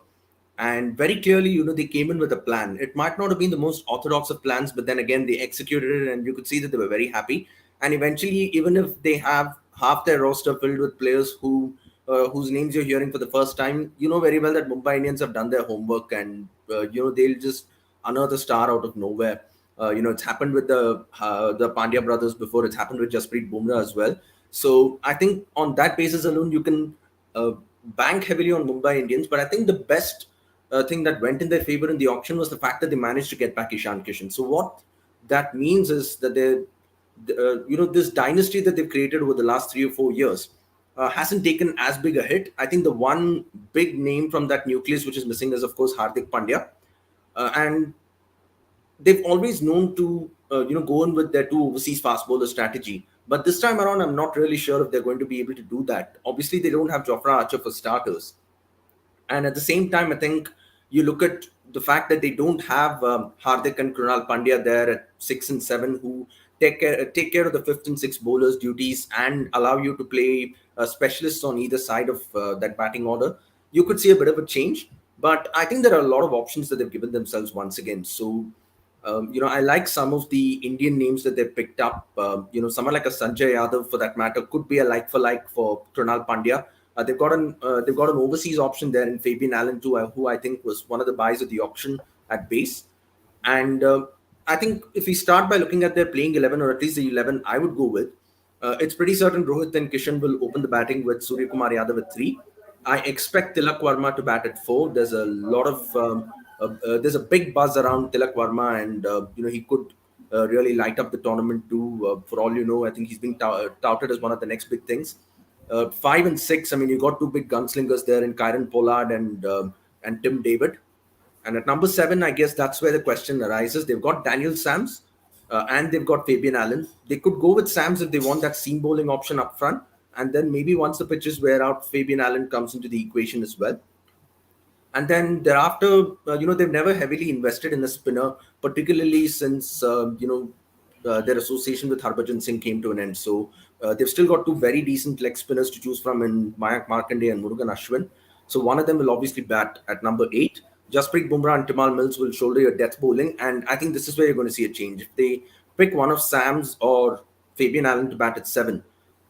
And very clearly, they came in with a plan. It might not have been the most orthodox of plans, but then again, they executed it and you could see that they were very happy. And eventually, even if they have half their roster filled with players whose names you're hearing for the first time, you know very well that Mumbai Indians have done their homework and, they'll just unearth a star out of nowhere. It's happened with the Pandya brothers before. It's happened with Jasprit Bumrah as well. So I think on that basis alone, you can bank heavily on Mumbai Indians. But I think the best thing that went in their favor in the auction was the fact that they managed to get back Ishan Kishan. So what that means is that this dynasty that they've created over the last 3 or 4 years hasn't taken as big a hit. I think the one big name from that nucleus which is missing is, of course, Hardik Pandya. And they've always known to go in with their 2 overseas fast bowler strategy. But this time around, I'm not really sure if they're going to be able to do that. Obviously, they don't have Jofra Archer for starters. And at the same time, I think you look at the fact that they don't have Hardik and Krunal Pandya there at 6 and 7, who take care of the fifth and sixth bowlers' duties and allow you to play specialists on either side of that batting order, you could see a bit of a change. But I think there are a lot of options that they've given themselves once again. So, I like some of the Indian names that they've picked up. Someone like a Sanjay Yadav, for that matter, could be a like for like for Krunal Pandya. They've got an overseas option there in Fabian Allen too, who I think was one of the buys of the auction at base. And I think if we start by looking at their playing 11, or at least the 11 I would go with, it's pretty certain Rohit and Kishan will open the batting with Surya Kumar Yadav at 3. I expect Tilak Varma to bat at 4. There's a lot of there's a big buzz around Tilak Varma, and he could really light up the tournament too. For all you know, I think he's being touted as one of the next big things. 5 and 6, I mean, you got two big gunslingers there in Kyron Pollard and Tim David. And at number 7, I guess that's where the question arises. They've got Daniel Sams and they've got Fabian Allen. They could go with Sams if they want that seam bowling option up front. And then maybe once the pitches wear out, Fabian Allen comes into the equation as well. And then thereafter, they've never heavily invested in a spinner, particularly since, their association with Harbhajan Singh came to an end. So they've still got two very decent leg spinners to choose from in Mayank Markanday and Murugan Ashwin. So one of them will obviously bat at number 8. Jasprit Bumrah and Timal Mills will shoulder your death bowling. And I think this is where you're going to see a change. If they pick one of Sams or Fabian Allen to bat at 7,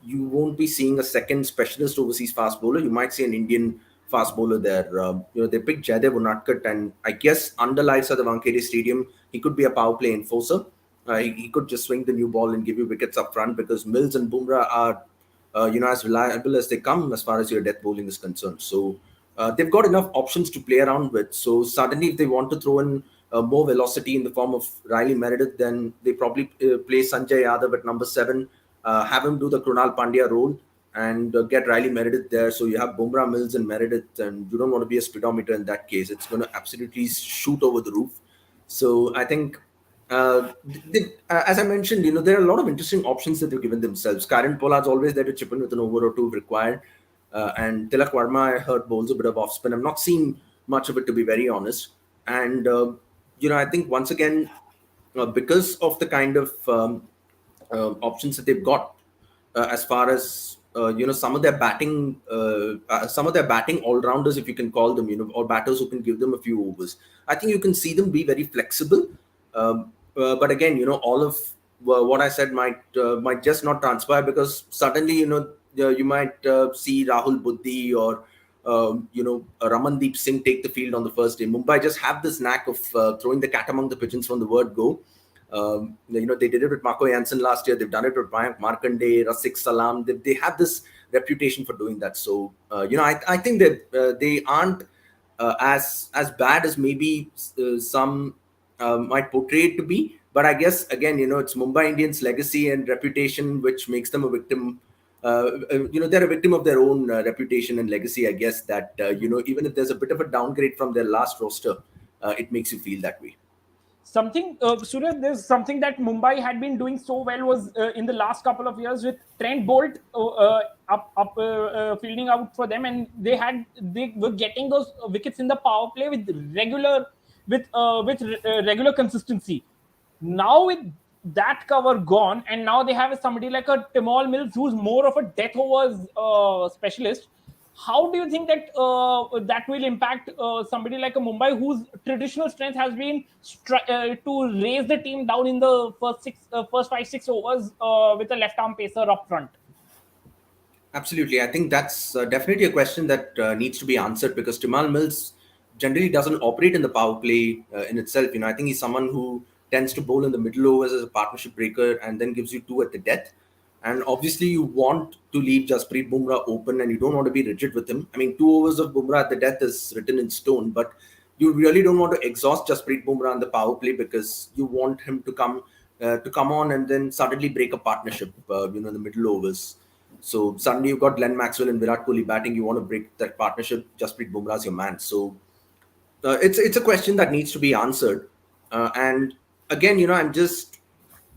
you won't be seeing a second specialist overseas fast bowler. You might see an Indian fast bowler there. They picked Jaydev Unadkat, and I guess under lights at the Wankhede Stadium, he could be a power play enforcer. He could just swing the new ball and give you wickets up front, because Mills and Bumrah are, as reliable as they come as far as your death bowling is concerned. So they've got enough options to play around with. So suddenly, if they want to throw in more velocity in the form of Riley Meredith, then they probably play Sanjay Yadav at number 7, have him do the Krunal Pandya role, and get Riley Meredith there. So you have Bumrah, Mills and Meredith, and you don't want to be a speedometer in that case. It's going to absolutely shoot over the roof. So I think, as I mentioned, there are a lot of interesting options that they've given themselves. Kyron Pollard's always there to chip in with an over or two if required. And Tilak Varma, I heard, bowls a bit of off spin. I'm not seeing much of it, to be very honest. And, I think once again, because of the kind of options that they've got, as far as some of their batting all-rounders, if you can call them, or batters who can give them a few overs, I think you can see them be very flexible. But again, all of what I said might just not transpire, because suddenly, you might see Rahul Buddhi or Ramandeep Singh take the field on the first day. Mumbai just have this knack of throwing the cat among the pigeons from the word go. They did it with Marco Jansen last year. They've done it with Mayank Markanday, Rafiq Salam. They have this reputation for doing that. So I think that they aren't as bad as maybe some might portray it to be. But I guess again, it's Mumbai Indians' legacy and reputation which makes them a victim. They're a victim of their own reputation and legacy. I guess that even if there's a bit of a downgrade from their last roster, it makes you feel that way. Surya, there's something that Mumbai had been doing so well was in the last couple of years with Trent Bolt fielding out for them, and they were getting those wickets in the power play with regular consistency. Now with that cover gone, and now they have somebody like a Timal Mills who's more of a death overs specialist. How do you think that that will impact somebody like a Mumbai, whose traditional strength has been to raise the team down in the first 5-6 overs with a left arm pacer up front? Absolutely, I think that's definitely a question that needs to be answered, because Timal Mills generally doesn't operate in the power play in itself. I think he's someone who tends to bowl in the middle overs as a partnership breaker and then gives you 2 at the death. And obviously, you want to leave Jasprit Bumrah open, and you don't want to be rigid with him. I mean, 2 overs of Bumrah at the death is written in stone, but you really don't want to exhaust Jasprit Bumrah on the power play, because you want him to come on and then suddenly break a partnership, in the middle overs. So suddenly you've got Glenn Maxwell and Virat Kohli batting. You want to break that partnership. Jasprit Bumrah is your man. So it's a question that needs to be answered. And again, I'm just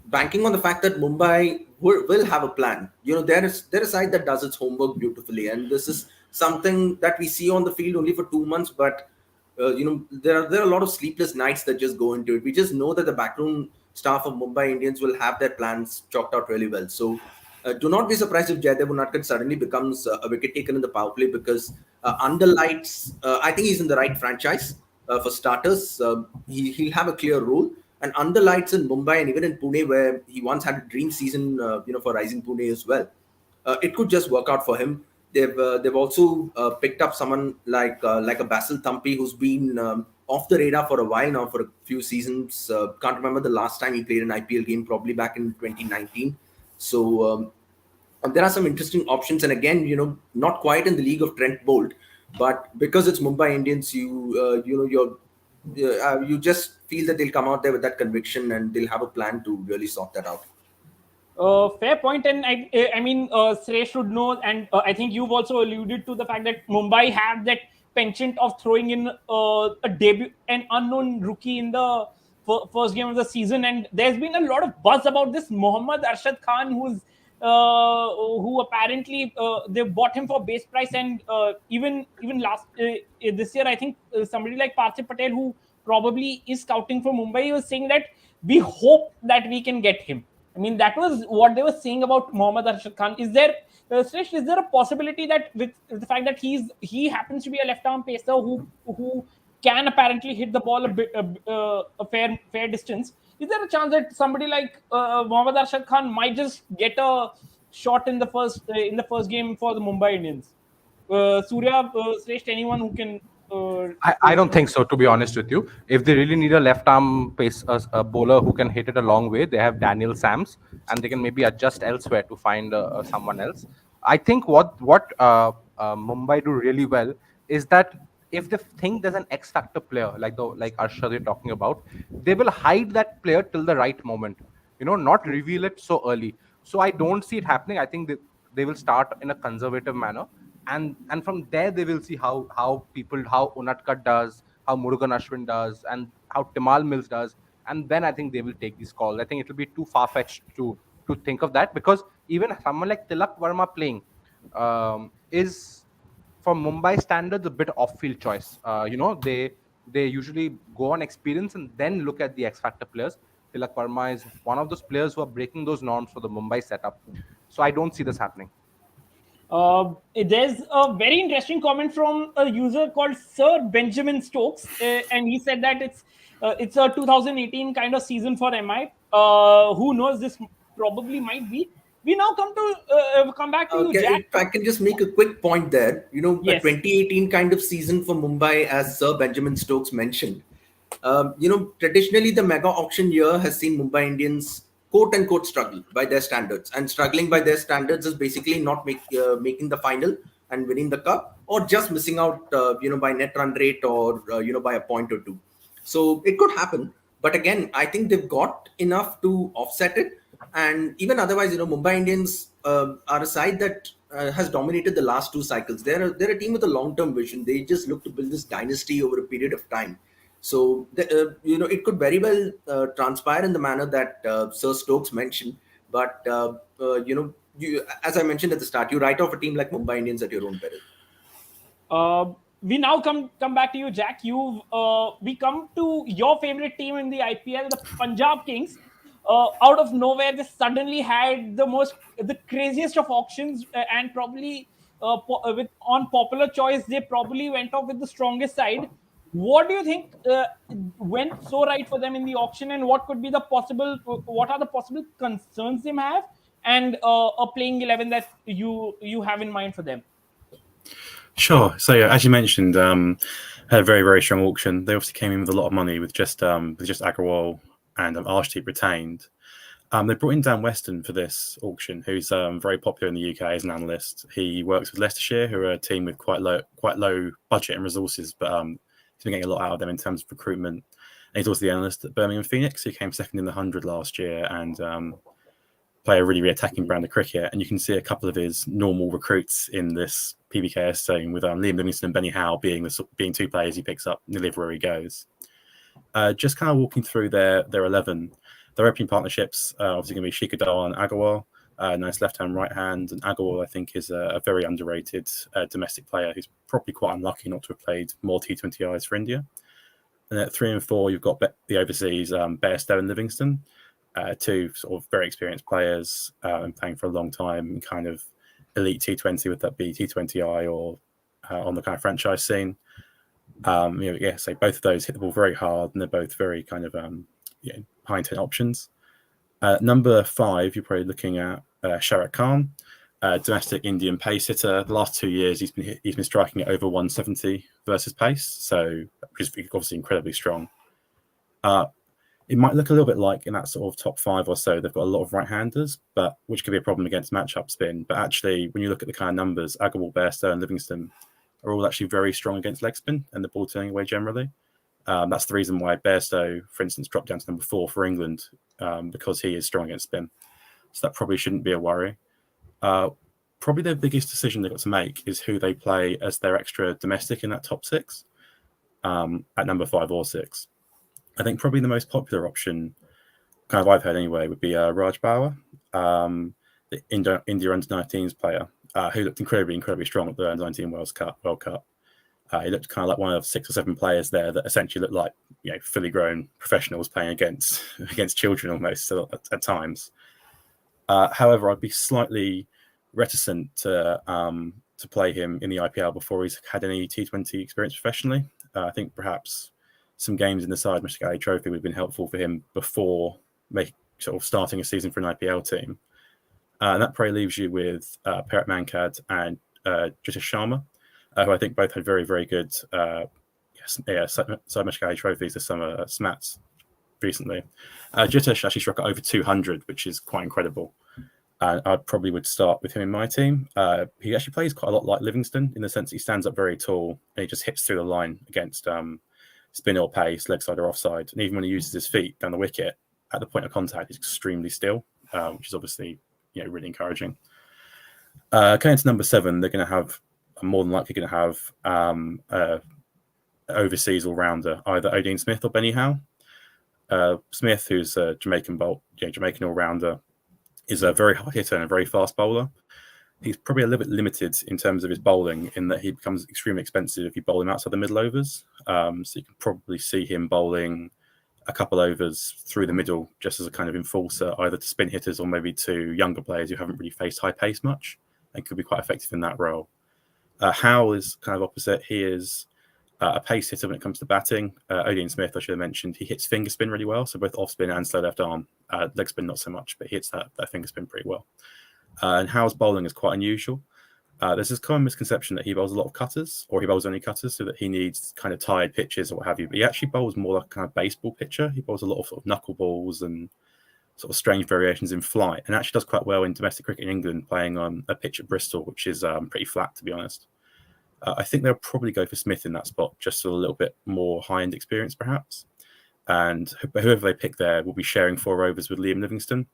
banking on the fact that Mumbai will have a plan. They're a side that does its homework beautifully, and this is something that we see on the field only for 2 months. But there are a lot of sleepless nights that just go into it. We just know that the backroom staff of Mumbai Indians will have their plans chalked out really well. So do not be surprised if Jaydev Unadkat suddenly becomes a wicket taker in the power play, because under lights, I think he's in the right franchise for starters. He'll have a clear role. And under lights in Mumbai and even in Pune, where he once had a dream season, for Rising Pune as well, it could just work out for him. They've also picked up someone like a Basil Thampi, who's been off the radar for a while now, for a few seasons. Can't remember the last time he played an IPL game, probably back in 2019. So there are some interesting options, and again, not quite in the league of Trent Bolt, but because it's Mumbai Indians, you just feel that they'll come out there with that conviction and they'll have a plan to really sort that out. Fair point, and I mean, Sreshth should know, and I think you've also alluded to the fact that Mumbai have that penchant of throwing in an unknown rookie in the first game of the season, and there's been a lot of buzz about this Mohammad Arshad Khan, who apparently they bought him for base price, and even last this year, I think somebody like Parthiv Patel, who probably is scouting for Mumbai, was saying that we hope that we can get him. I mean, that was what they were saying about Mohammad Arshad Khan. Is there, Sreshth, is there a possibility that with the fact that he happens to be a left-arm pacer who can apparently hit the ball a fair distance, is there a chance that somebody like Mohammad Arshad Khan might just get a shot in the first game for the Mumbai Indians? Soorya, Sreshth, anyone who can. I don't think so, to be honest with you. If they really need a left-arm pace, a bowler who can hit it a long way, they have Daniel Sams, and they can maybe adjust elsewhere to find someone else. I think what Mumbai do really well is that if they think there's an X-factor player like Arshad you're talking about, they will hide that player till the right moment. Not reveal it so early. So I don't see it happening. I think they will start in a conservative manner. And from there they will see how Unadkat does, how Murugan Ashwin does, and how Timal Mills does, and then I think they will take these calls. I think it will be too far-fetched to think of that, because even someone like Tilak Verma playing is, for Mumbai standards, a bit off-field choice. They usually go on experience and then look at the X-factor players. Tilak Verma is one of those players who are breaking those norms for the Mumbai setup. So I don't see this happening. There's a very interesting comment from a user called Sir Benjamin Stokes, and he said that it's a 2018 kind of season for MI. Who knows? This probably might be. We now come back to you, Jack. If I can just make a quick point there. Yes. A 2018 kind of season for Mumbai, as Sir Benjamin Stokes mentioned. Traditionally the mega auction year has seen Mumbai Indians quote-unquote struggle by their standards, and struggling by their standards is basically not making the final and winning the cup, or just missing out by net run rate, or by a point or two. So it could happen, but again, I think they've got enough to offset it. And even otherwise, Mumbai Indians are a side that has dominated the last two cycles. They're a team with a long-term vision. They just look to build this dynasty over a period of time. So, it could very well transpire in the manner that Sir Stokes mentioned. But, as I mentioned at the start, you write off a team like Mumbai Indians at your own peril. We now come back to you, Jack. We come to your favorite team in the IPL, the Punjab Kings. Out of nowhere, they suddenly had the craziest of auctions, and probably on popular choice, they probably went off with the strongest side. What do you think went so right for them in the auction, and what are the possible concerns they have, and a playing 11 that you have in mind for them? Sure. So as you mentioned, had a very, very strong auction. They obviously came in with a lot of money with just Agarwal and Arshdeep retained. They brought in Dan Weston for this auction, who's very popular in the UK as an analyst. He works with Leicestershire, who are a team with quite low budget and resources, but he's been getting a lot out of them in terms of recruitment. And he's also the analyst at Birmingham Phoenix, who came second in the 100 last year and play a really, really attacking brand of cricket. And you can see a couple of his normal recruits in this PBKS team, with Liam Livingston and Benny Howe being two players he picks up nearly everywhere he goes. Just kind of walking through their 11. Their opening partnerships obviously going to be Shikadal and Agarwal. Nice left-hand, right-hand. And Agarwal, I think, is a very underrated domestic player who's probably quite unlucky not to have played more T20Is for India. And at 3 and 4, you've got the overseas Bairstow and Livingston. two sort of very experienced players and playing for a long time in kind of elite T20, would that be T20I or on the kind of franchise scene. So both of those hit the ball very hard, and they're both very kind of high intent options. Number 5, you're probably looking at Shahrukh Khan, domestic Indian pace hitter. The last 2 years, he's been striking at over 170 versus pace, so which is obviously incredibly strong. It might look a little bit like in that sort of top 5 or so, they've got a lot of right-handers, but which could be a problem against match-up spin. But actually, when you look at the kind of numbers, Agarwal, Bairstow, and Livingston are all actually very strong against leg spin and the ball turning away generally. That's the reason why Bairstow, for instance, dropped down to number 4 for England, because he is strong against spin. So that probably shouldn't be a worry. Probably their biggest decision they've got to make is who they play as their extra domestic in that top 6 at number 5 or 6. I think probably the most popular option, kind of I've heard anyway, would be Raj Bauer, the India Under-19s player, who looked incredibly strong at the Under-19 World Cup. He looked kind of like one of 6 or 7 players there that essentially looked like fully grown professionals playing against children almost at times. However, I'd be slightly reticent to play him in the IPL before he's had any T20 experience professionally. I think perhaps some games in the Side-Domestic Ali Trophy would have been helpful for him before starting a season for an IPL team. And that probably leaves you with Perat Mankad and Jitesh Sharma, who I think both had very, very good Side-Domestic Ali Trophies this summer, SMATs recently. Jitesh actually struck at over 200, which is quite incredible. And I probably would start with him in my team. He actually plays quite a lot like Livingston in the sense he stands up very tall and he just hits through the line against spin or pace, leg side or offside. And even when he uses his feet down the wicket, at the point of contact, he's extremely still, which is obviously really encouraging. Going into number 7, they're going to have, more than likely going to have overseas all-rounder, either Odean Smith or Benny Howe. Smith, who's a Jamaican all-rounder, is a very hard hitter and a very fast bowler. He's probably a little bit limited in terms of his bowling in that he becomes extremely expensive if you bowl him outside the middle overs. So you can probably see him bowling a couple overs through the middle just as a kind of enforcer, either to spin hitters or maybe to younger players who haven't really faced high pace much and could be quite effective in that role. Howe is kind of opposite. He is a pace hitter when it comes to batting. Odean Smith, I should have mentioned, he hits finger spin really well, so both off spin and slow left arm. Leg spin not so much, but he hits that finger spin pretty well. And Howe's bowling is quite unusual. There's this common misconception that he bowls a lot of cutters, or he bowls only cutters, so that he needs kind of tired pitches or what have you. But he actually bowls more like a kind of baseball pitcher. He bowls a lot of sort of knuckleballs and sort of strange variations in flight, and actually does quite well in domestic cricket in England, playing on a pitch at Bristol, which is pretty flat, to be honest. I think they'll probably go for Smith in that spot, just for a little bit more high-end experience, perhaps. And whoever they pick there will be sharing 4 overs with Liam Livingston,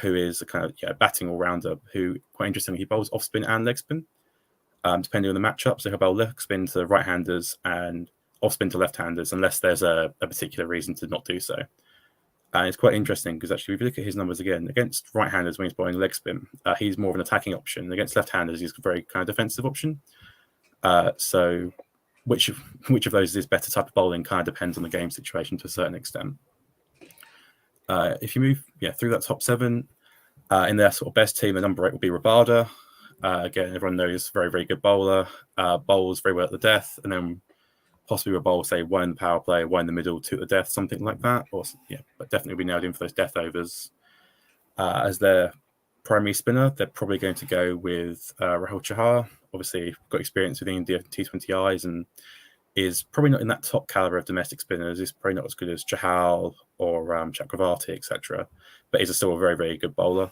who is a kind of batting all-rounder who, quite interestingly, he bowls off-spin and leg spin, depending on the matchup. So he'll bowl leg spin to right-handers and off-spin to left-handers, unless there's a particular reason to not do so. And it's quite interesting because actually, if you look at his numbers again, against right-handers when he's bowling leg spin, he's more of an attacking option. Against left-handers, he's a very kind of defensive option. So which of those is better type of bowling kind of depends on the game situation to a certain extent. If you move through that top 7, in their sort of best team, the number 8 will be Rabada. Again, everyone knows very, very good bowler, bowls very well at the death, and then possibly will bowl, say, 1 in the power play, 1 in the middle, 2 at the death, something like that. Or but definitely be nailed in for those death overs. As their primary spinner, they're probably going to go with Rahul Chahar. Obviously, got experience with the India T20Is and is probably not in that top caliber of domestic spinners. He's probably not as good as Chahal or Chakravarti, etc. But he's still a very, very good bowler.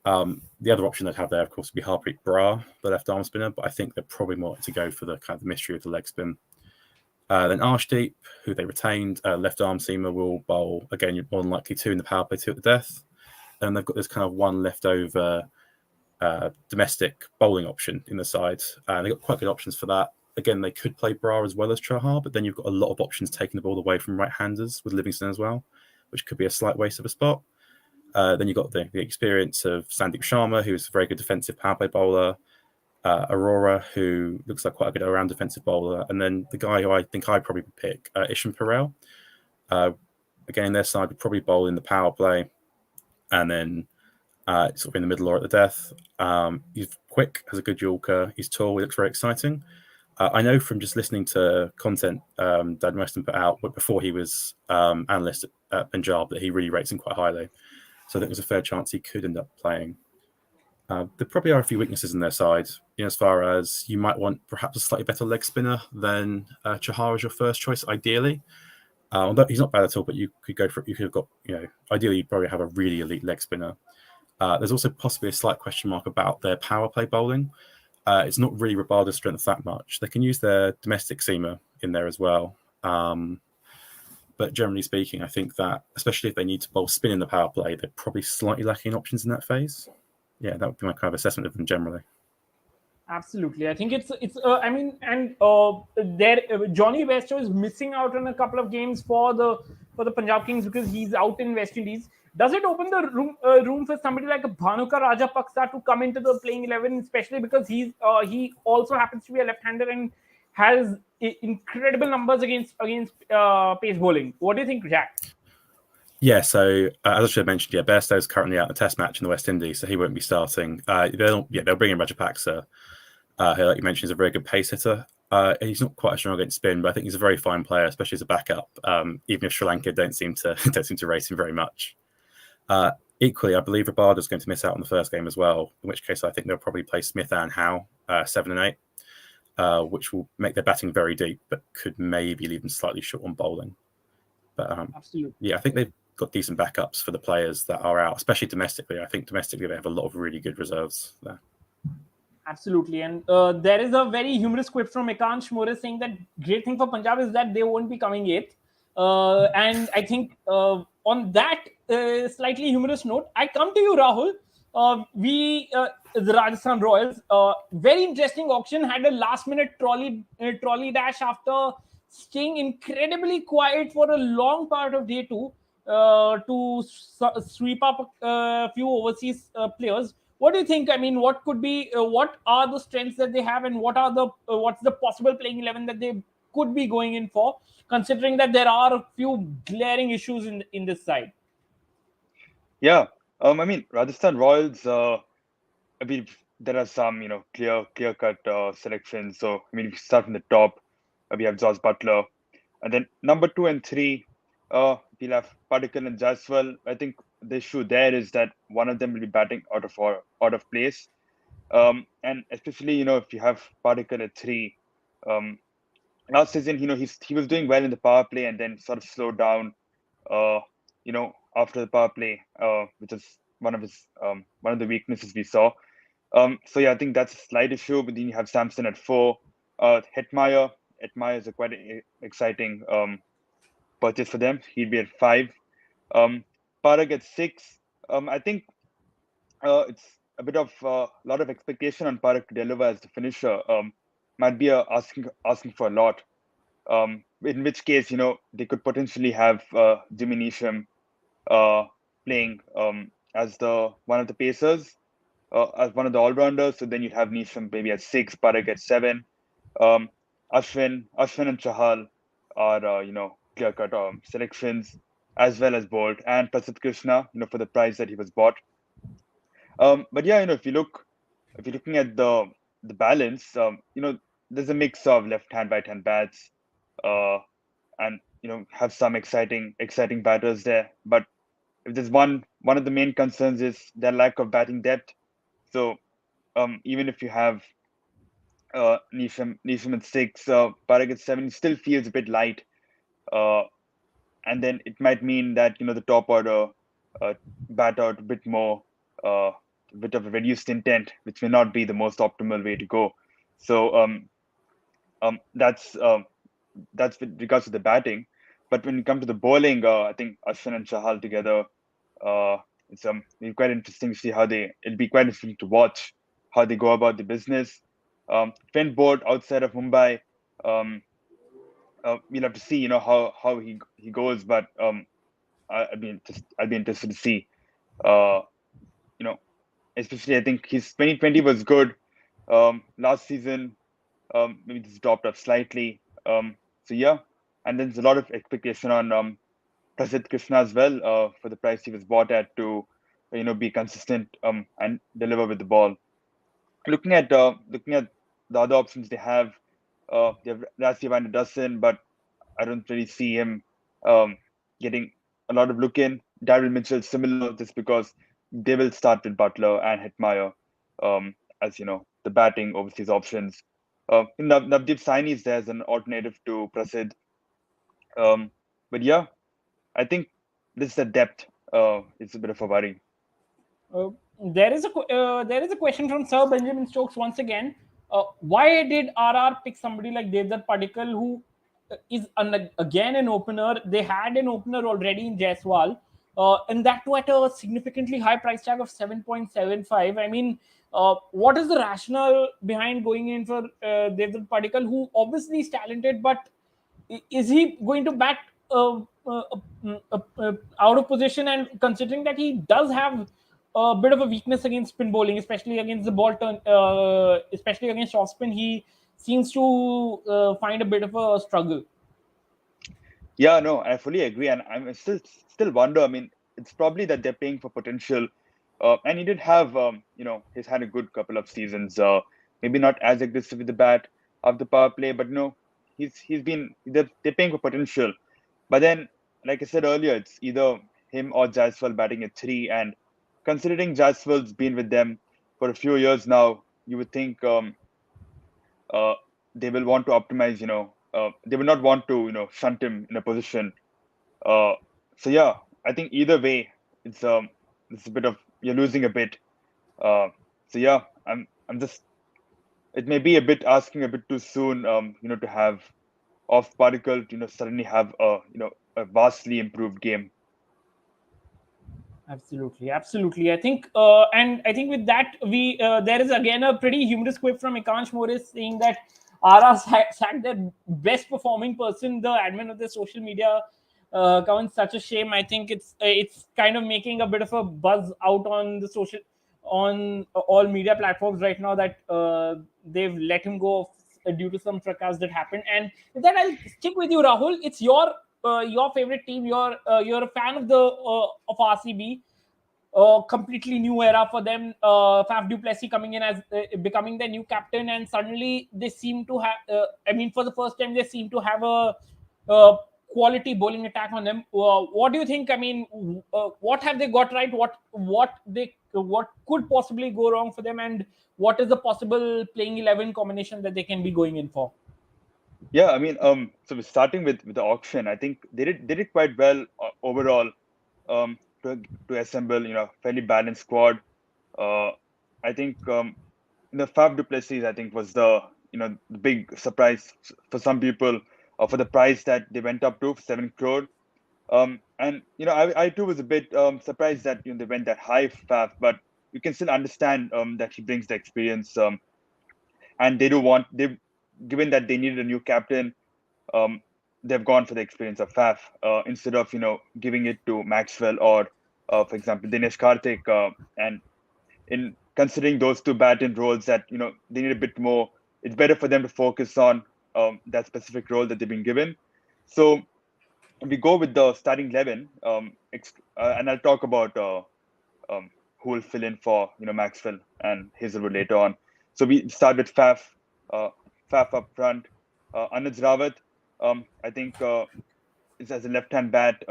The other option they'd have there, of course, would be Harpreet Brar, the left arm spinner. But I think they're probably more to go for the kind of the mystery of the leg spin. Then Arshdeep, who they retained, left arm seamer, will bowl again. You're more than likely 2 in the power play, 2 at the death. And they've got this kind of 1 leftover domestic bowling option in the side. They've got quite good options for that. Again, they could play Brar as well as Chahar, but then you've got a lot of options taking the ball away from right-handers with Livingston as well, which could be a slight waste of a spot. Then you've got the experience of Sandeep Sharma, who's a very good defensive power play bowler, Aurora, who looks like quite a good all-round defensive bowler, and then the guy who I think I'd probably pick, Ishan Perel. Again, their side would probably bowl in the power play, and then sort of in the middle or at the death. He's quick, has a good Yorker. He's tall. He looks very exciting. I know from just listening to content Dad Weston put out before he was analyst at Punjab that he really rates him quite highly. So I think there's a fair chance he could end up playing. There probably are a few weaknesses in their side, as far as you might want perhaps a slightly better leg spinner than Chahar as your first choice, ideally. Although he's not bad at all, but you could go for it. You could have got, ideally you'd probably have a really elite leg spinner. There's also possibly a slight question mark about their power play bowling. It's not really Rabada's strength that much. They can use their domestic seamer in there as well. But generally speaking, I think that, especially if they need to bowl spin in the power play, they're probably slightly lacking in options in that phase. Yeah, that would be my kind of assessment of them generally. Absolutely, I think it's Johnny Bairstow is missing out on a couple of games for the Punjab Kings because he's out in West Indies. Does it open the room for somebody like a Bhanuka Rajapaksa to come into the playing 11, especially because he also happens to be a left-hander and has incredible numbers against pace bowling? What do you think, Jack? Yeah, so as I should have mentioned, Bairstow's currently out in the Test match in the West Indies, so he won't be starting. They'll bring in Rajapaksa, who, like you mentioned, is a very good pace hitter. He's not quite as strong against spin, but I think he's a very fine player, especially as a backup. Even if Sri Lanka don't seem to rate him very much. Equally, I believe Rabada's going to miss out on the first game as well. In which case, I think they'll probably play Smith and Howe 7 and 8, which will make their batting very deep, but could maybe leave them slightly short on bowling. But absolutely, yeah, I think they've got decent backups for the players that are out, especially domestically. I think domestically they have a lot of really good reserves there. Absolutely, and there is a very humorous quip from Ekansh Morris saying that great thing for Punjab is that they won't be coming 8th. And I think on that slightly humorous note, I come to you, Rahul. The Rajasthan Royals, very interesting auction, had a last-minute trolley dash after staying incredibly quiet for a long part of day 2 to sweep up a few overseas players. What do you think? I mean, what could be? What are the strengths that they have, and what's the possible playing 11 that they could be going in for, considering that there are a few glaring issues in this side? Yeah, Rajasthan Royals. There are some clear-cut selections. So if you start from the top, we have Josh Butler, and then number 2 and 3, we'll have Padikkal and Jaiswal. I think the issue there is that one of them will be batting out of place, and especially if you have Padikkal at 3. Last season, he was doing well in the power play and then sort of slowed down, after the power play, which is one of the weaknesses we saw. So yeah, I think that's a slight issue. But then you have Samson at 4, Hetmeyer. Hetmeyer is a quite exciting purchase for them. He'd be at 5. Parag at 6. I think it's a bit of a lot of expectation on Parag to deliver as the finisher. Might be asking for a lot. In which case, they could potentially have Jimmy Neesham playing as one of the pacers, as one of the all-rounders. So then you'd have Neesham maybe at 6, Parag at 7. Ashwin and Chahal are clear-cut selections, as well as Bolt and Prasidh Krishna, for the price that he was bought. But yeah, if you're looking at the balance, there's a mix of left-hand, right-hand bats, and have some exciting batters there. But if there's one of the main concerns is their lack of batting depth. So even if you have Neesham at 6, Parag at 7, it still feels a bit light. And then it might mean that the top order bat out a bit more, a bit of a reduced intent, which may not be the most optimal way to go. So that's with regards to the batting. But when you come to the bowling, I think Ashwin and Chahal together, it's quite interesting to see it'll be quite interesting to watch how they go about the business. Trent Bolt outside of Mumbai, we'll have to see, how he goes. But I'd be interested to see, especially I think his 2020 was good. Last season, maybe this dropped off slightly. So yeah, and then there's a lot of expectation on Prasidh Krishna as well, for the price he was bought at, to be consistent and deliver with the ball. Looking at the other options they have Rassi Van Dussen, but I don't really see him getting a lot of look in. Daryl Mitchell similar, just because they will start with Butler and Hetmeyer as the batting overseas options. Navdeep Saini is there as an alternative to Prasidh. But yeah, I think this is the depth. It's a bit of a worry. There is a question from Sir Benjamin Stokes once again. Why did RR pick somebody like Devdutt Padikkal, who is again an opener? They had an opener already in Jaiswal, and that too at a significantly high price tag of 7.75. I mean, what is the rationale behind going in for Devdutt Padikkal, who obviously is talented, but is he going to bat out of position? And considering that he does have a bit of a weakness against spin bowling, especially against the ball turn, especially against off spin, he seems to find a bit of a struggle. Yeah, no, I fully agree, and I'm still wonder. I mean, it's probably that they're paying for potential, and he did have, he's had a good couple of seasons. Maybe not as aggressive with the bat of the power play, but no, they're paying for potential. But then, like I said earlier, it's either him or Jaiswal batting at 3, and considering Jaiswal's been with them for a few years now, you would think they will want to optimize. They will not want to shunt him in a position. So yeah, I think either way, it's a bit of you're losing a bit. So yeah, I'm just. It may be a bit asking a bit too soon, to have off Padikkal, suddenly have a vastly improved game. Absolutely. I think, and I think with that, we there is again a pretty humorous quip from Ekansh Morris saying that RR sacked their best performing person, the admin of the social media account. Such a shame. I think it's kind of making a bit of a buzz out on all media platforms right now that they've let him go due to some fracas that happened. And with that, I'll stick with you, Rahul. It's your favorite team. You're a fan of RCB. Completely new era for them. Faf du Plessis coming in as becoming their new captain, and suddenly they seem to have. For the first time, they seem to have a quality bowling attack on them. What do you think? What have they got right? What could possibly go wrong for them, and what is the possible playing 11 combination that they can be going in for? Yeah, so starting with the auction, I think they did quite well overall. To assemble, fairly balanced squad. I think the Faf du Plessis, I think, was the big surprise for some people for the price that they went up to, 7 crore. And I too was a bit surprised that they went that high, Faf, but you can still understand that he brings the experience. And given that they needed a new captain, they've gone for the experience of Faf instead of giving it to Maxwell or, for example, Dinesh Karthik. And in considering those two bat in roles that they need a bit more, it's better for them to focus on that specific role that they've been given. So we go with the starting 11, and I'll talk about who will fill in for Maxwell and Hazelwood later on. So we start with Faf up front. Anuj Rawat, I think is as a left-hand bat.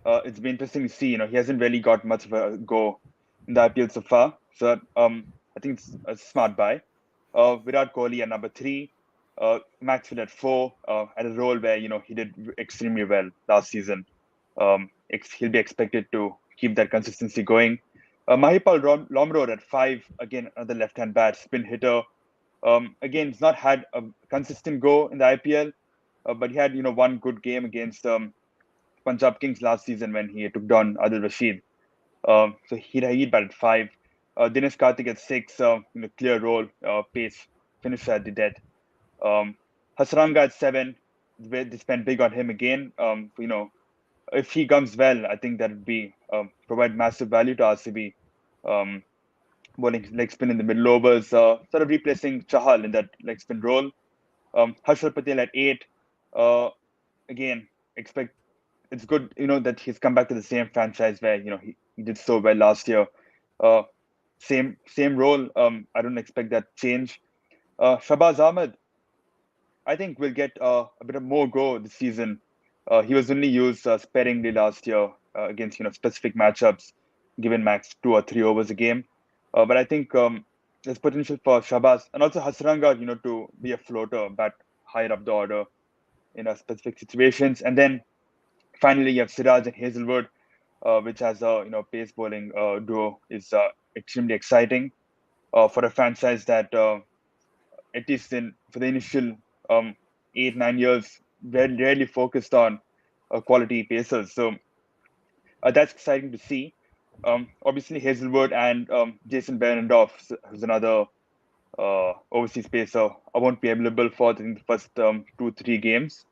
It's been interesting to see. He hasn't really got much of a go in the IPL so far. So I think it's a smart buy. Virat Kohli at number 3. Maxwell at 4. At a role where he did extremely well last season. He'll be expected to keep that consistency going. Mahipal Lomrod at 5. Again, another left-hand bat, spin hitter. Again, he's not had a consistent go in the IPL, but he had one good game against Punjab Kings last season when he took down Adil Rashid. So he batted 5. Dinesh Karthik at 6. Clear role, pace, finisher at the death. Hasaranga at 7. They spent big on him again. If he comes well, I think that would be provide massive value to RCB. Bowling leg spin in the middle overs, sort of replacing Chahal in that leg spin role. Harshal Patel at 8. Again, expect it's good, that he's come back to the same franchise where he did so well last year. Same role. I don't expect that change. Shahbaz Ahmed, I think will get a bit of more go this season. He was only used sparingly last year against specific matchups, given max 2 or 3 overs a game. But I think there's potential for Shahbaz and also Hasranga, to be a floater, bat higher up the order in specific situations. And then finally, you have Siraj and Hazelwood, which has a pace bowling duo is extremely exciting for a franchise that at least for the initial 8-9 years, very rarely focused on quality pacers. So that's exciting to see. Obviously, Hazelwood and Jason Behrendorff, who's another overseas pacer, won't be available for the first 2-3 games,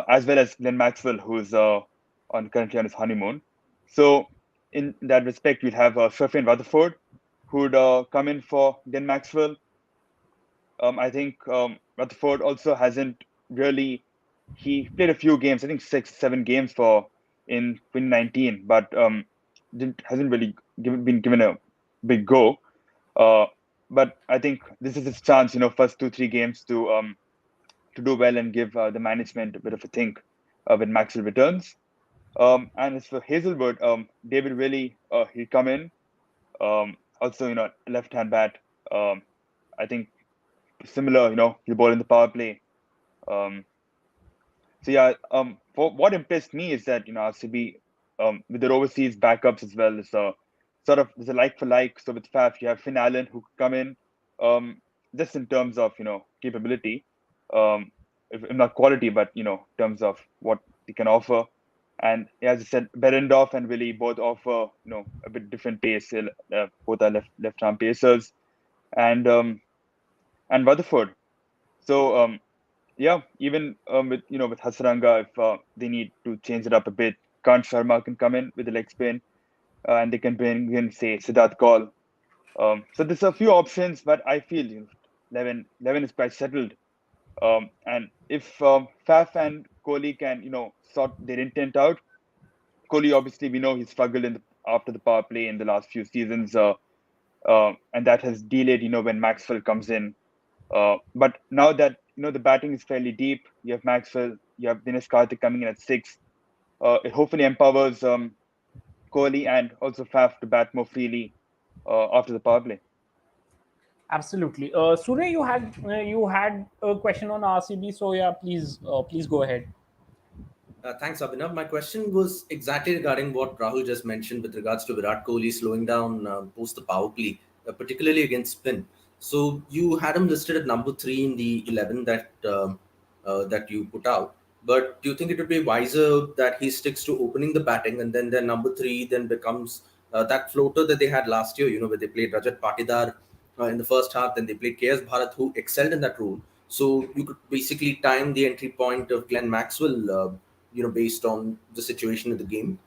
as well as Glenn Maxwell, who's currently on his honeymoon. So in that respect, we'll have Shafie and Rutherford, who'd come in for Glenn Maxwell. I think Rutherford also hasn't really. He played a few games, I think 6-7 games in 2019, but hasn't really been given a big go. But I think this is his chance, first 2-3 games to do well and give the management a bit of a think when Maxwell returns. And as for Hazelwood, David Willey, he'll come in. Also, left-hand bat. I think similar, he'll bowl in the power play. So yeah, for what impressed me is that RCB with their overseas backups as well is there's a like for like. So with Faf, you have Finn Allen who could come in, just in terms of capability, if not quality, but in terms of what he can offer. And as I said, Behrendorff and Willie both offer a bit different pace. Both are left arm pacers, and Rutherford. So yeah, even with Hasranga, if they need to change it up a bit, Kant Sharma can come in with the leg spin, and they can bring in, say, Siddharth Kaul. So there's a few options, but I feel 11 is quite settled. And if Faf and Kohli can sort their intent out, Kohli obviously we know he struggled after the power play in the last few seasons, and that has delayed when Maxwell comes in. But now that the batting is fairly deep, you have Maxwell, you have Dinesh Karthik coming in at 6. It hopefully empowers Kohli and also Faf to bat more freely after the power play. Absolutely. Soorya, you had a question on RCB, so yeah, please go ahead. Thanks, Abhinav. My question was exactly regarding what Rahul just mentioned with regards to Virat Kohli slowing down post the power play, particularly against spin. So you had him listed at number 3 in the 11 that you put out. But do you think it would be wiser that he sticks to opening the batting and then their number 3 then becomes that floater that they had last year, where they played Rajat Patidar in the first half, then they played KS Bharat, who excelled in that role. So you could basically time the entry point of Glenn Maxwell, based on the situation of the game.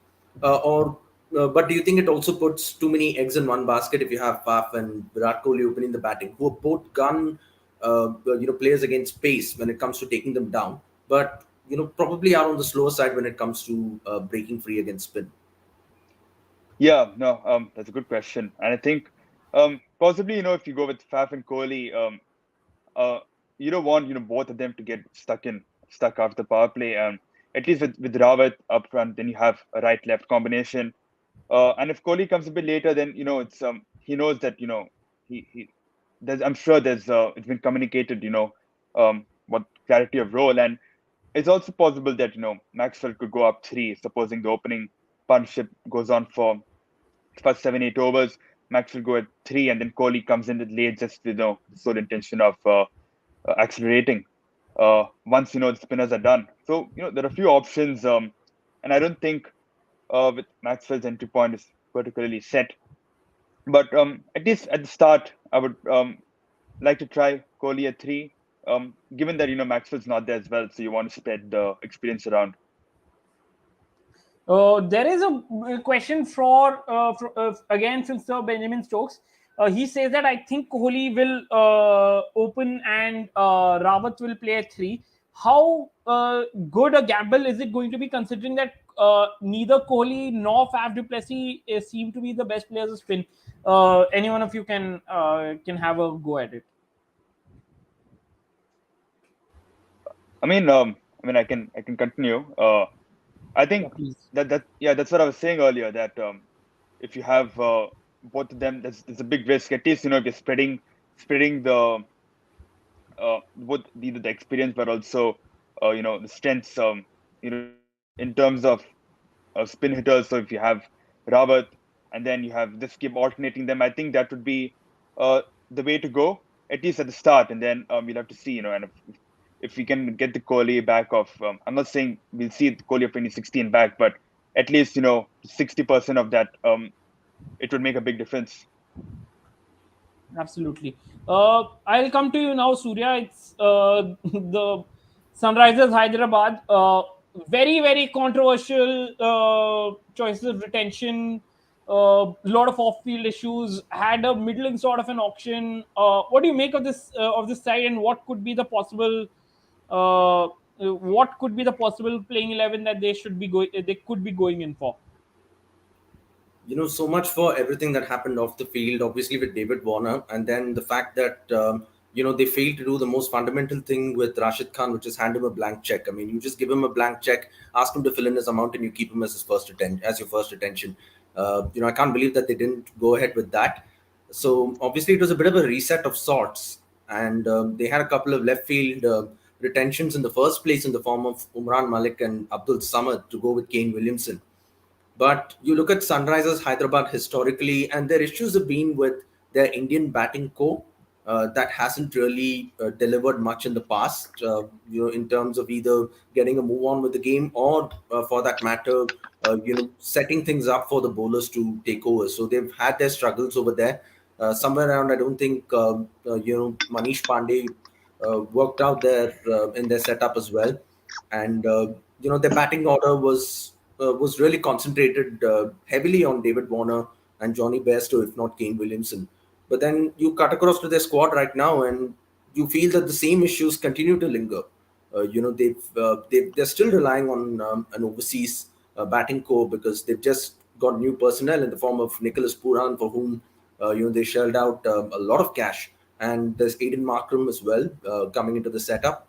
But do you think it also puts too many eggs in one basket if you have Faf and Virat Kohli opening the batting, who are both gun, players against pace when it comes to taking them down, but probably are on the slower side when it comes to breaking free against spin? Yeah, no, that's a good question, and I think possibly if you go with Faf and Kohli, you don't want both of them to get stuck after the power play. At least with Rawat up front, then you have a right-left combination. And if Kohli comes a bit later, then it's he knows that I'm sure it's been communicated what clarity of role, and it's also possible that Maxwell could go up 3, supposing the opening partnership goes on for first 7-8 overs. Maxwell go at 3, and then Kohli comes in late just with the sole intention of accelerating once the spinners are done. So there are a few options, and I don't think with Maxwell's entry point is particularly set. But at least at the start, I would like to try Kohli at 3, given that Maxwell's not there as well, so you want to spread the experience around. There is a question for again from Sir Benjamin Stokes. He says that I think Kohli will open and Rawat will play at 3. How good a gamble is it going to be, considering that neither Kohli nor Faf du Plessis seem to be the best players of spin. Any one of you can have a go at it. I mean, I can continue. I think Please. that's what I was saying earlier. That if you have both of them, that's a big risk. At least if you're spreading the both the experience, but also the strengths. In terms of spin hitters. So if you have Rawat and then you have this keep alternating them, I think that would be the way to go, at least at the start. And then we'll have to see, and if we can get the Kohli back of, I'm not saying we'll see the Kohli of 2016 back, but at least 60% of that, it would make a big difference. Absolutely. I'll come to you now, Soorya. It's the Sunrisers Hyderabad. Very, very controversial choices of retention. A lot of off-field issues. Had a middling sort of an auction. What do you make of this side, and what could be the possible playing 11 that they could be going in for? So much for everything that happened off the field, obviously with David Warner, and then the fact that they failed to do the most fundamental thing with Rashid Khan, which is hand him a blank check. I mean, you just give him a blank check, ask him to fill in his amount, and you keep him as your first attention. I can't believe that they didn't go ahead with that. So obviously it was a bit of a reset of sorts, and they had a couple of left field retentions in the first place in the form of Umran Malik and Abdul Samad to go with Kane Williamson. But you look at Sunrisers Hyderabad historically, and their issues have been with their Indian batting core that hasn't really delivered much in the past, in terms of either getting a move on with the game or, for that matter, setting things up for the bowlers to take over. So they've had their struggles over there. Somewhere around, I don't think, Manish Pandey worked out there in their setup as well. And, their batting order was really concentrated heavily on David Warner and Johnny Bairstow, if not Kane Williamson. But then you cut across to their squad right now, and you feel that the same issues continue to linger. They're still relying on an overseas batting core because they've just got new personnel in the form of Nicholas Pooran, for whom they shelled out a lot of cash, and there's Aiden Markram as well coming into the setup.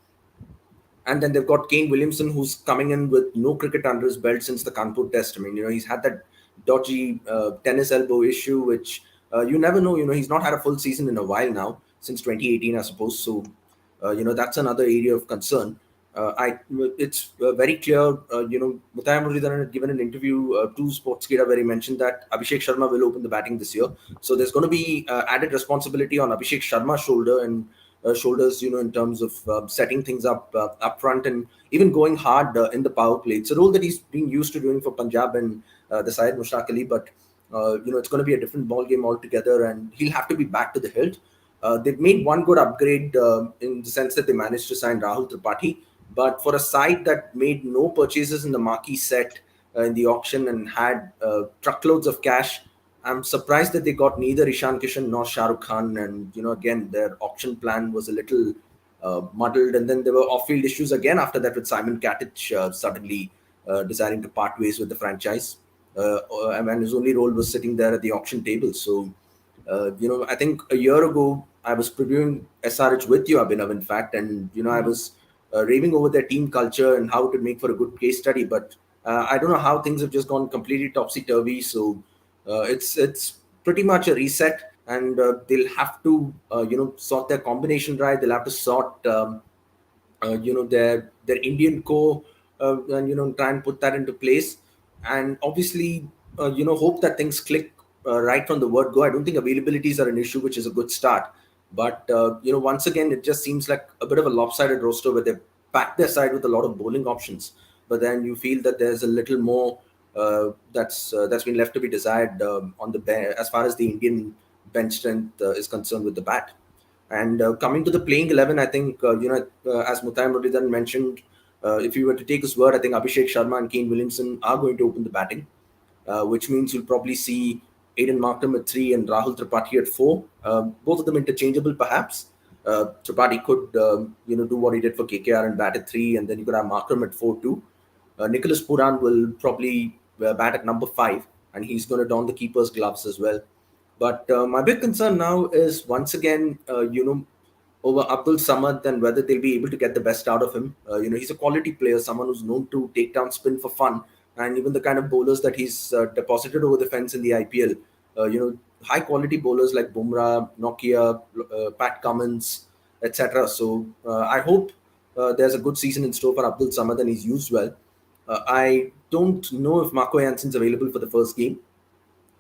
And then they've got Kane Williamson, who's coming in with no cricket under his belt since the Kanpur Test. I mean, he's had that dodgy tennis elbow issue, which you never know. He's not had a full season in a while now, since 2018, I suppose. So, that's another area of concern. It's very clear, Mutaya Muralidharan had given an interview to Sportskeeda where he mentioned that Abhishek Sharma will open the batting this year. So there's going to be added responsibility on Abhishek Sharma's shoulders, in terms of setting things up front and even going hard in the power play. It's a role that he's been used to doing for Punjab and the Syed Mushtaq Ali, but it's going to be a different ball game altogether, and he'll have to be back to the hilt. They've made one good upgrade in the sense that they managed to sign Rahul Tripathi, but for a side that made no purchases in the marquee set in the auction and had truckloads of cash, I'm surprised that they got neither Ishan Kishan nor Shah Rukh Khan. And, again, their auction plan was a little muddled. And then there were off-field issues again after that with Simon Katic suddenly deciding to part ways with the franchise. And his only role was sitting there at the auction table. So, I think a year ago, I was previewing SRH with you, Abhinav, in fact. And, I was raving over their team culture and how it would make for a good case study. But I don't know how things have just gone completely topsy-turvy. So, it's pretty much a reset, and they'll have to sort their combination right. They'll have to sort their Indian core and try and put that into place, and obviously hope that things click right from the word go. I don't think availabilities are an issue, which is a good start, but once again it just seems like a bit of a lopsided roster where they've packed their side with a lot of bowling options, but then you feel that there's a little more that's been left to be desired on the bench as far as the Indian bench strength is concerned with the bat. And coming to the playing 11, I think as Mutaya Muralidharan mentioned, if you were to take his word, I think Abhishek Sharma and Kane Williamson are going to open the batting, which means you'll probably see Aiden Markram at 3 and Rahul Tripathi at 4. Both of them interchangeable, perhaps. Tripathi could do what he did for KKR and bat at 3, and then you could have Markram at 4 too. Nicholas Puran will probably bat at number 5, and he's going to don the keeper's gloves as well. But my big concern now is once again, over Abdul Samad and whether they'll be able to get the best out of him. He's a quality player, someone who's known to take down spin for fun, and even the kind of bowlers that he's deposited over the fence in the IPL. High quality bowlers like Bumrah, Nokia, Pat Cummins, etc. So I hope there's a good season in store for Abdul Samad and he's used well. I don't know if Marco Jansen's available for the first game.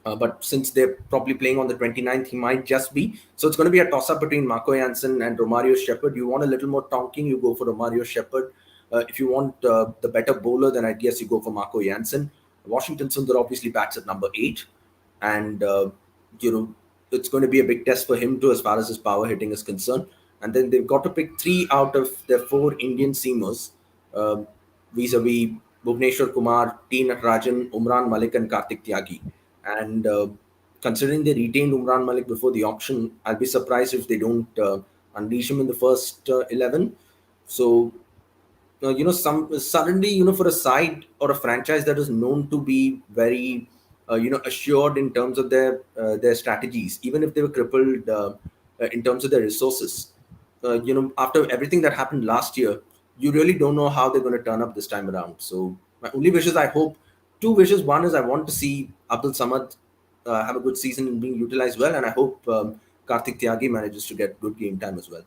But since they're probably playing on the 29th, he might just be. So it's going to be a toss-up between Marco Jansen and Romario Shepherd. You want a little more tonking, you go for Romario Shepherd. If you want the better bowler, then I guess you go for Marco Jansen. Washington Sundar obviously bats at number 8. And, it's going to be a big test for him too as far as his power hitting is concerned. And then they've got to pick 3 out of their 4 Indian seamers vis-a-vis Bhuvneshwar Kumar, T. Natarajan, Umran Malik and Kartik Tyagi. And considering they retained Umran Malik before the auction, I'll be surprised if they don't unleash him in the first 11. So, suddenly, for a side or a franchise that is known to be very, assured in terms of their strategies, even if they were crippled in terms of their resources, after everything that happened last year, you really don't know how they're going to turn up this time around. So my only wish is I hope 2 wishes. One is I want to see Abdul Samad have a good season and being utilized well, and I hope Kartik Tyagi manages to get good game time as well.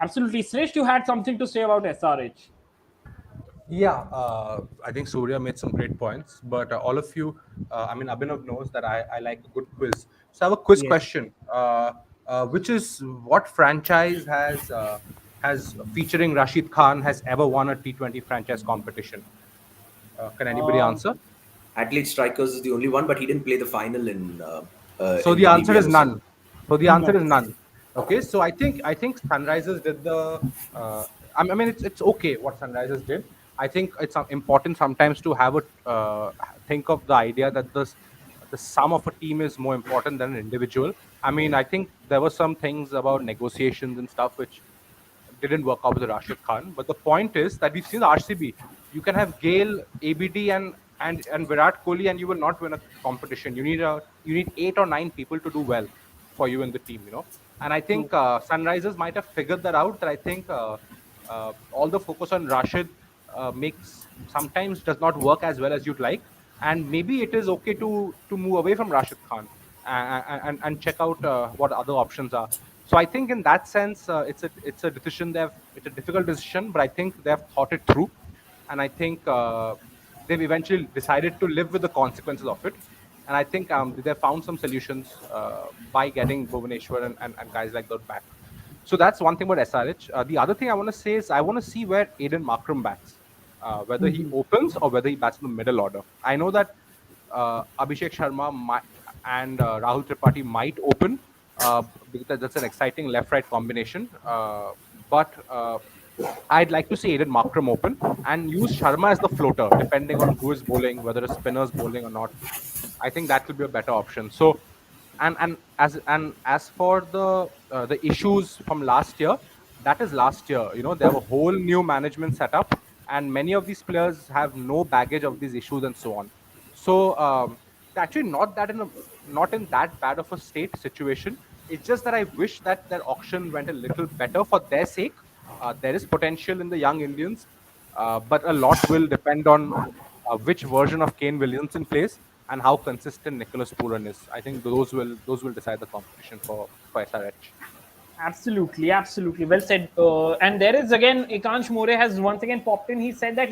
Absolutely. Sreshth, you had something to say about SRH. Yeah, I think Soorya made some great points, but all of you, Abhinav knows that I like a good quiz. So I have a quiz question, which is what franchise has featuring Rashid Khan has ever won a T20 franchise competition? Can anybody answer? Athlete Strikers is the only one, but he didn't play the final in. So in the answer is BBL. none. So the answer is none. Okay, so I think Sunrisers did the. It's okay what Sunrisers did. I think it's important sometimes to have a think of the idea that the sum of a team is more important than an individual. I think there were some things about negotiations and stuff which didn't work out with Rashid Khan. But the point is that we've seen the RCB. You can have Gale, ABD, and Virat Kohli, and you will not win a competition. You need 8 or 9 people to do well for you in the team. And I think Sunrisers might have figured that out. That I think all the focus on Rashid sometimes does not work as well as you'd like, and maybe it is okay to move away from Rashid Khan and check out what other options are. So I think in that sense, it's a decision it's a difficult decision, but I think they have thought it through, and I think they've eventually decided to live with the consequences of it. And I think they found some solutions by getting Bhuvaneshwar and guys like that back. So that's one thing about SRH. The other thing I want to say is I want to see where Aiden Markram bats, whether he opens or whether he bats in the middle order. I know that Abhishek Sharma and Rahul Tripathi might open because that's an exciting left-right combination. But I'd like to see Aiden Markram open and use Sharma as the floater, depending on who is bowling, whether a spinner is bowling or not. I think that will be a better option. So, and as for the issues from last year, that is last year. They have a whole new management setup, and many of these players have no baggage of these issues and so on. So actually, not in that bad of a situation. It's just that I wish that their auction went a little better for their sake. There is potential in the young Indians, but a lot will depend on which version of Kane Williamson plays and how consistent Nicholas Puran is. I think those will decide the competition for SRH. Absolutely. Well said. And there is again, Ekansh More has once again popped in. He said that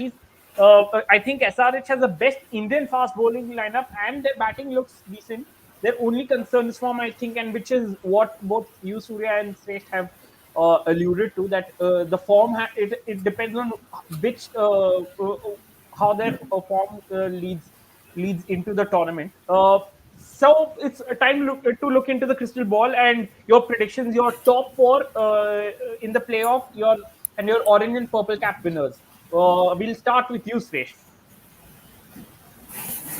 I think SRH has the best Indian fast bowling lineup and their batting looks decent. Their only concern is form, I think, and which is what both you, Soorya, and Sreshth have alluded to, that the form it depends on which how their form leads into the tournament. So it's a time to look into the crystal ball and your predictions, your top 4 in the playoff, your orange and purple cap winners. We'll start with you, Sreshth.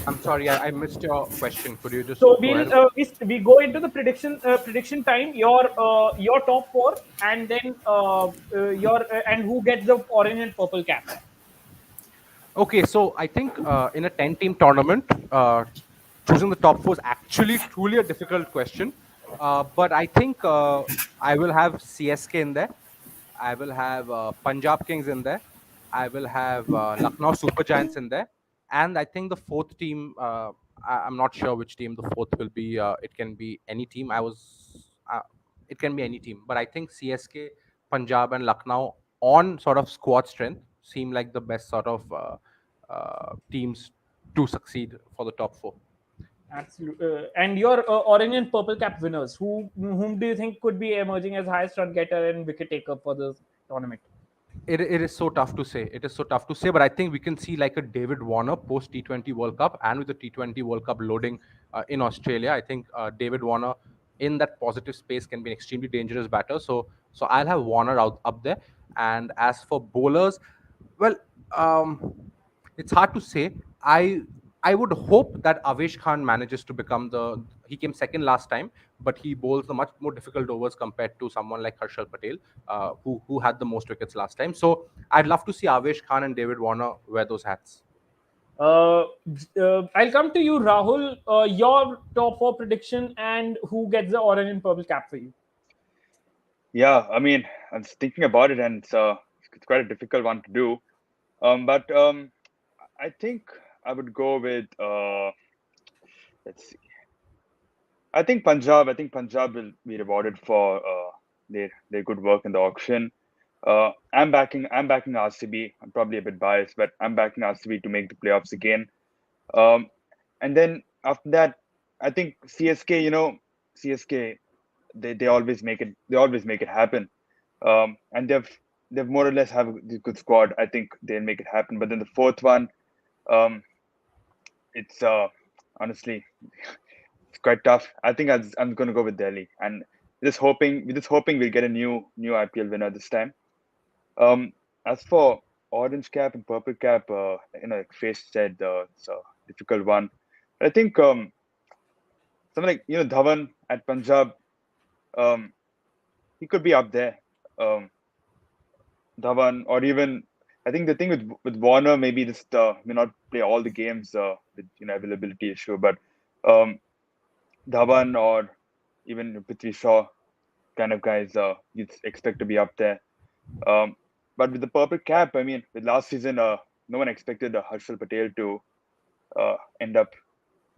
I'm sorry, I missed your question. Could you just? So we go into the prediction time. Your top 4, and then and who gets the orange and purple cap. Okay, so I think in a 10-team tournament, choosing the top four is actually truly a difficult question. But I think I will have CSK in there. I will have Punjab Kings in there. I will have Lucknow Super Giants in there. And I think the fourth team, I'm not sure which team the fourth will be. It can be any team. It can be any team. But I think CSK, Punjab, and Lucknow on sort of squad strength seem like the best sort of teams to succeed for the top four. Absolutely. And your orange and purple cap winners, whom do you think could be emerging as highest run getter and wicket taker for this tournament? It is so tough to say. It is so tough to say, but I think we can see like a David Warner post T20 World Cup, and with the T20 World Cup loading in Australia, I think David Warner in that positive space can be an extremely dangerous batter. So I'll have Warner out up there. And as for bowlers, well, it's hard to say. I would hope that Avesh Khan manages to become the. He came second last time, but he bowls the much more difficult overs compared to someone like Harshal Patel, who had the most wickets last time. So I'd love to see Avesh Khan and David Warner wear those hats. I'll come to you, Rahul. Your top four prediction and who gets the orange and purple cap for you? Yeah, I mean, I was thinking about it, and it's quite a difficult one to do. But I think I would go with let's see. I think Punjab. I think Punjab will be rewarded for their good work in the auction. I'm backing RCB. I'm probably a bit biased, but I'm backing RCB to make the playoffs again. And then after that, I think CSK. CSK. They always make it. They always make it happen. And they've more or less have a good squad. I think they'll make it happen. But then the fourth one, it's honestly it's quite tough. I think I'm going to go with Delhi, and just hoping we'll get a new IPL winner this time. As for orange cap and purple cap, like Face said, it's a difficult one. But I think something like Dhawan at Punjab, he could be up there. Dhawan, or even I think the thing with Warner, maybe just may not play all the games with availability issue, but Dhawan or even Prithvi Shaw kind of guys you'd expect to be up there. But with the purple cap, I mean, with last season, no one expected Harshal Patel to end up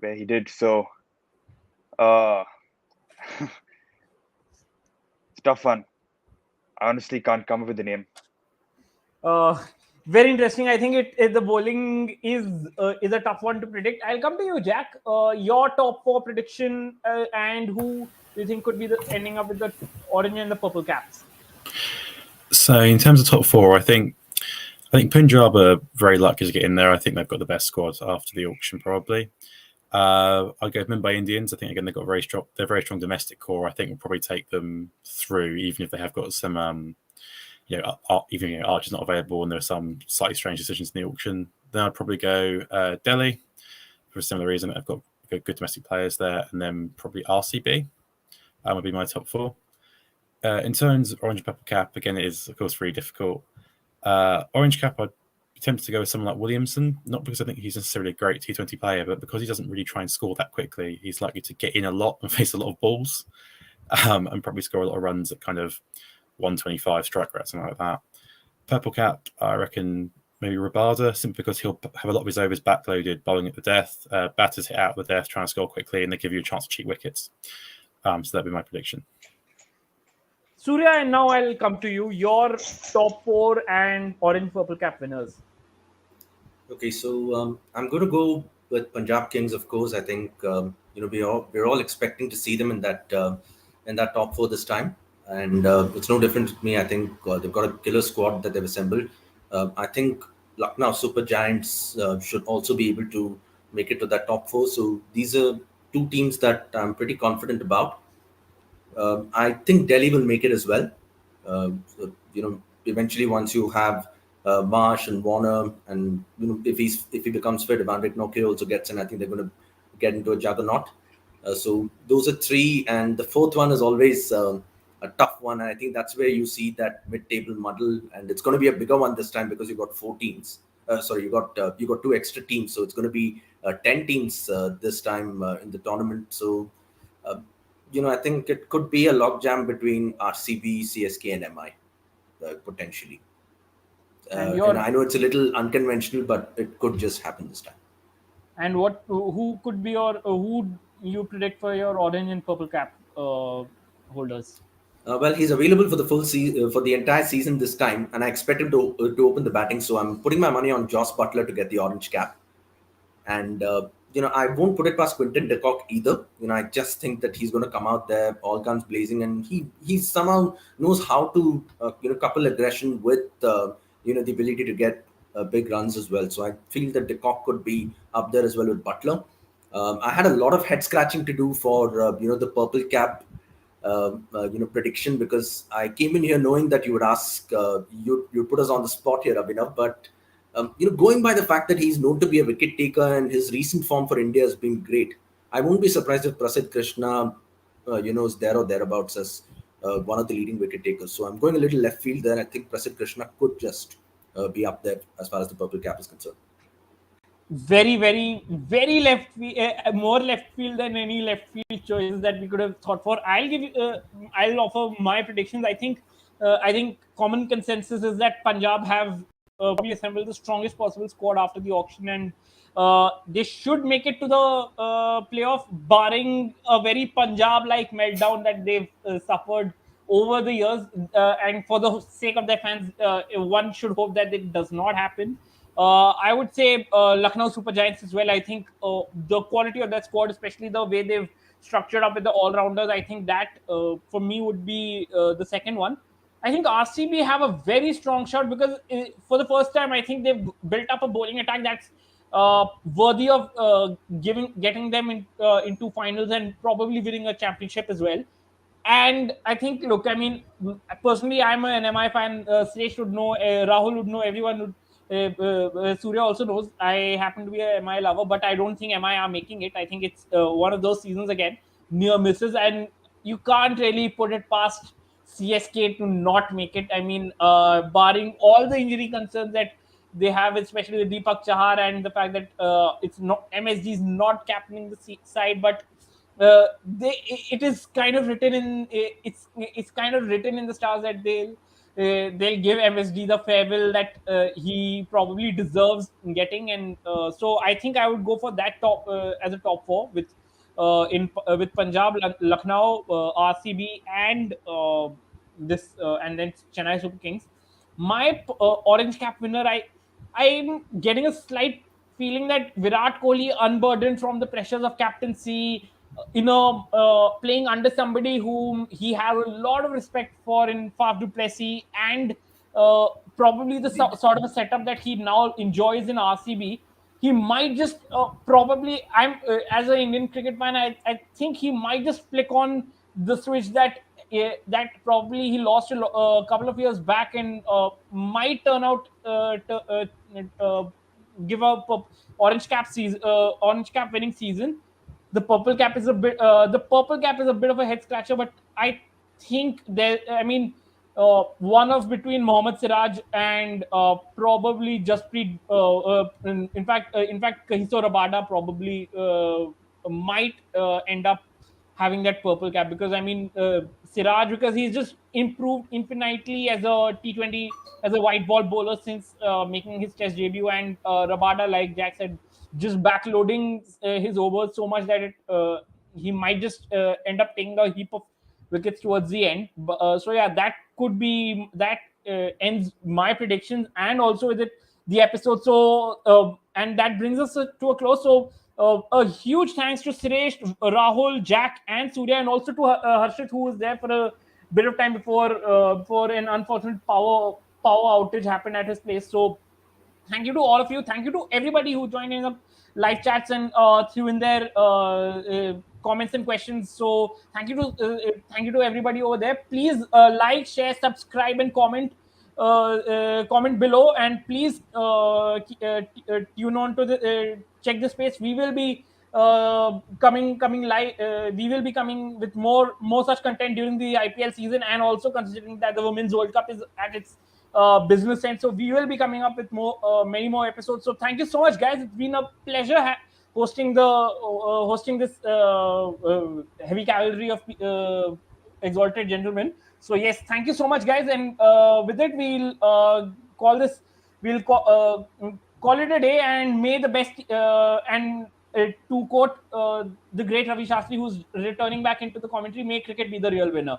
where he did. So it's a tough one. I honestly can't come up with the name. Very interesting. I think the bowling is a tough one to predict. I'll come to you, Jack. Your top four prediction and who do you think could be ending up with the orange and the purple caps? So in terms of top four, I think Punjab are very lucky to get in there. I think they've got the best squad after the auction, probably. I'll go with Mumbai Indians. I think again they've got they're very strong domestic core. I think will probably take them through, even if they have got some even Archer's not available and there are some slightly strange decisions in the auction. Then I'd probably go Delhi for a similar reason. I've got good domestic players there, and then probably RCB would be my top four. In terms of orange and purple cap, again, it is of course very difficult. Orange cap, I'd be tempted to go with someone like Williamson, not because I think he's necessarily a great T20 player, but because he doesn't really try and score that quickly. He's likely to get in a lot and face a lot of balls, and probably score a lot of runs at kind of 125 strike rate, something like that. Purple cap, I reckon maybe Rabada, simply because he'll have a lot of his overs backloaded, bowling at the death. Batters hit out the death, trying to score quickly, and they give you a chance to cheat wickets. So that'd be my prediction. Soorya, and now I'll come to you. Your top four and orange purple cap winners. Okay, so I'm going to go with Punjab Kings. Of course, I think we're all expecting to see them in that top four this time, and it's no different with me. I think they've got a killer squad that they've assembled. I think Lucknow Super Giants should also be able to make it to that top four. So these are two teams that I'm pretty confident about. I think Delhi will make it as well. Eventually once you have Marsh and Warner, and if he becomes fit, Van Nokia also gets in. I think they're going to get into a juggernaut. So those are three, and the fourth one is always a tough one. And I think that's where you see that mid-table muddle, and it's going to be a bigger one this time because you've got four teams, sorry, you got 2 extra teams, so it's going to be 10 teams this time in the tournament. So I think it could be a logjam between RCB, CSK, and MI potentially. And I know it's a little unconventional, but it could just happen this time. And who could be your who you predict for your orange and purple cap holders? Well, he's available for the for the entire season this time, and I expect him to open the batting. So I'm putting my money on Joss Butler to get the orange cap, and I won't put it past Quinton de Kock either. I just think that he's going to come out there all guns blazing, and he somehow knows how to couple aggression with the ability to get big runs as well. So I feel that de Kock could be up there as well with Butler. I had a lot of head scratching to do for the purple cap prediction, because I came in here knowing that you would ask, you put us on the spot here, Abhinav. But going by the fact that he's known to be a wicket taker and his recent form for India has been great, I won't be surprised if Prasidh Krishna, is there or thereabouts as one of the leading wicket takers. So I'm going a little left field there. I think Prasidh Krishna could just be up there as far as the purple cap is concerned. Very, very, very left field, more left field than any left field choices that we could have thought for. I'll offer my predictions. I think common consensus is that Punjab have probably assembled the strongest possible squad after the auction, and they should make it to the playoff, barring a very Punjab-like meltdown that they've suffered over the years. And for the sake of their fans, one should hope that it does not happen. I would say Lucknow Super Giants as well. I think the quality of that squad, especially the way they've structured up with the all-rounders, I think that for me would be the second one. I think RCB have a very strong shot because for the first time, I think they've built up a bowling attack that's worthy of getting them into finals and probably winning a championship as well. And I think, look, I mean, personally, I'm an MI fan. Sreshth would know, Rahul would know, everyone would. Soorya also knows I happen to be a MI lover, but I don't think MI are making it. I think it's one of those seasons again, near misses, and you can't really put it past CSK to not make it. I mean, barring all the injury concerns that they have, especially with Deepak Chahar and the fact that it's not MSG is not captaining the side, but it is kind of written in it's kind of written in the stars that they'll give MSD the farewell that he probably deserves getting, and so I think I would go for that top as a top four with with Punjab, Lucknow, RCB, and and then Chennai Super Kings. My orange cap winner, I'm getting a slight feeling that Virat Kohli, unburdened from the pressures of captaincy, playing under somebody whom he has a lot of respect for in Faf du Plessis, and probably the sort of a setup that he now enjoys in RCB, he might just probably, as an Indian cricket fan, I think he might just flick on the switch that probably he lost a couple of years back, and might turn out to give up orange cap winning season. The purple cap is a bit of a head scratcher, but I think one of between Mohammad Siraj and probably Jasprit. In fact, Kagiso Rabada probably might end up having that purple cap, because Siraj, because he's just improved infinitely as a T20, as a white ball bowler since making his test debut, and Rabada, like Jack said, just backloading his overs so much that he might just end up taking a heap of wickets towards the end. So yeah, that could be that ends my predictions, and also with it the episode. So and that brings us to a close. So a huge thanks to Sreshth, Rahul, Jack, and Soorya, and also to Harshit, who was there for a bit of time before an unfortunate power outage happened at his place. So thank you to all of you. Thank you to everybody who joined in the live chats and threw in their comments and questions. So thank you to everybody over there. Please like, share, subscribe, and comment. Comment below, and please tune on to the check the space. We will be coming live. We will be coming with more such content during the IPL season, and also considering that the Women's World Cup is at its business end. So we will be coming up with many more episodes. So thank you so much, guys. It's been a pleasure hosting this heavy cavalry of exalted gentlemen. So yes, thank you so much, guys. And with it, we'll call it a day. And may the best to quote the great Ravi Shastri, who's returning back into the commentary, may cricket be the real winner.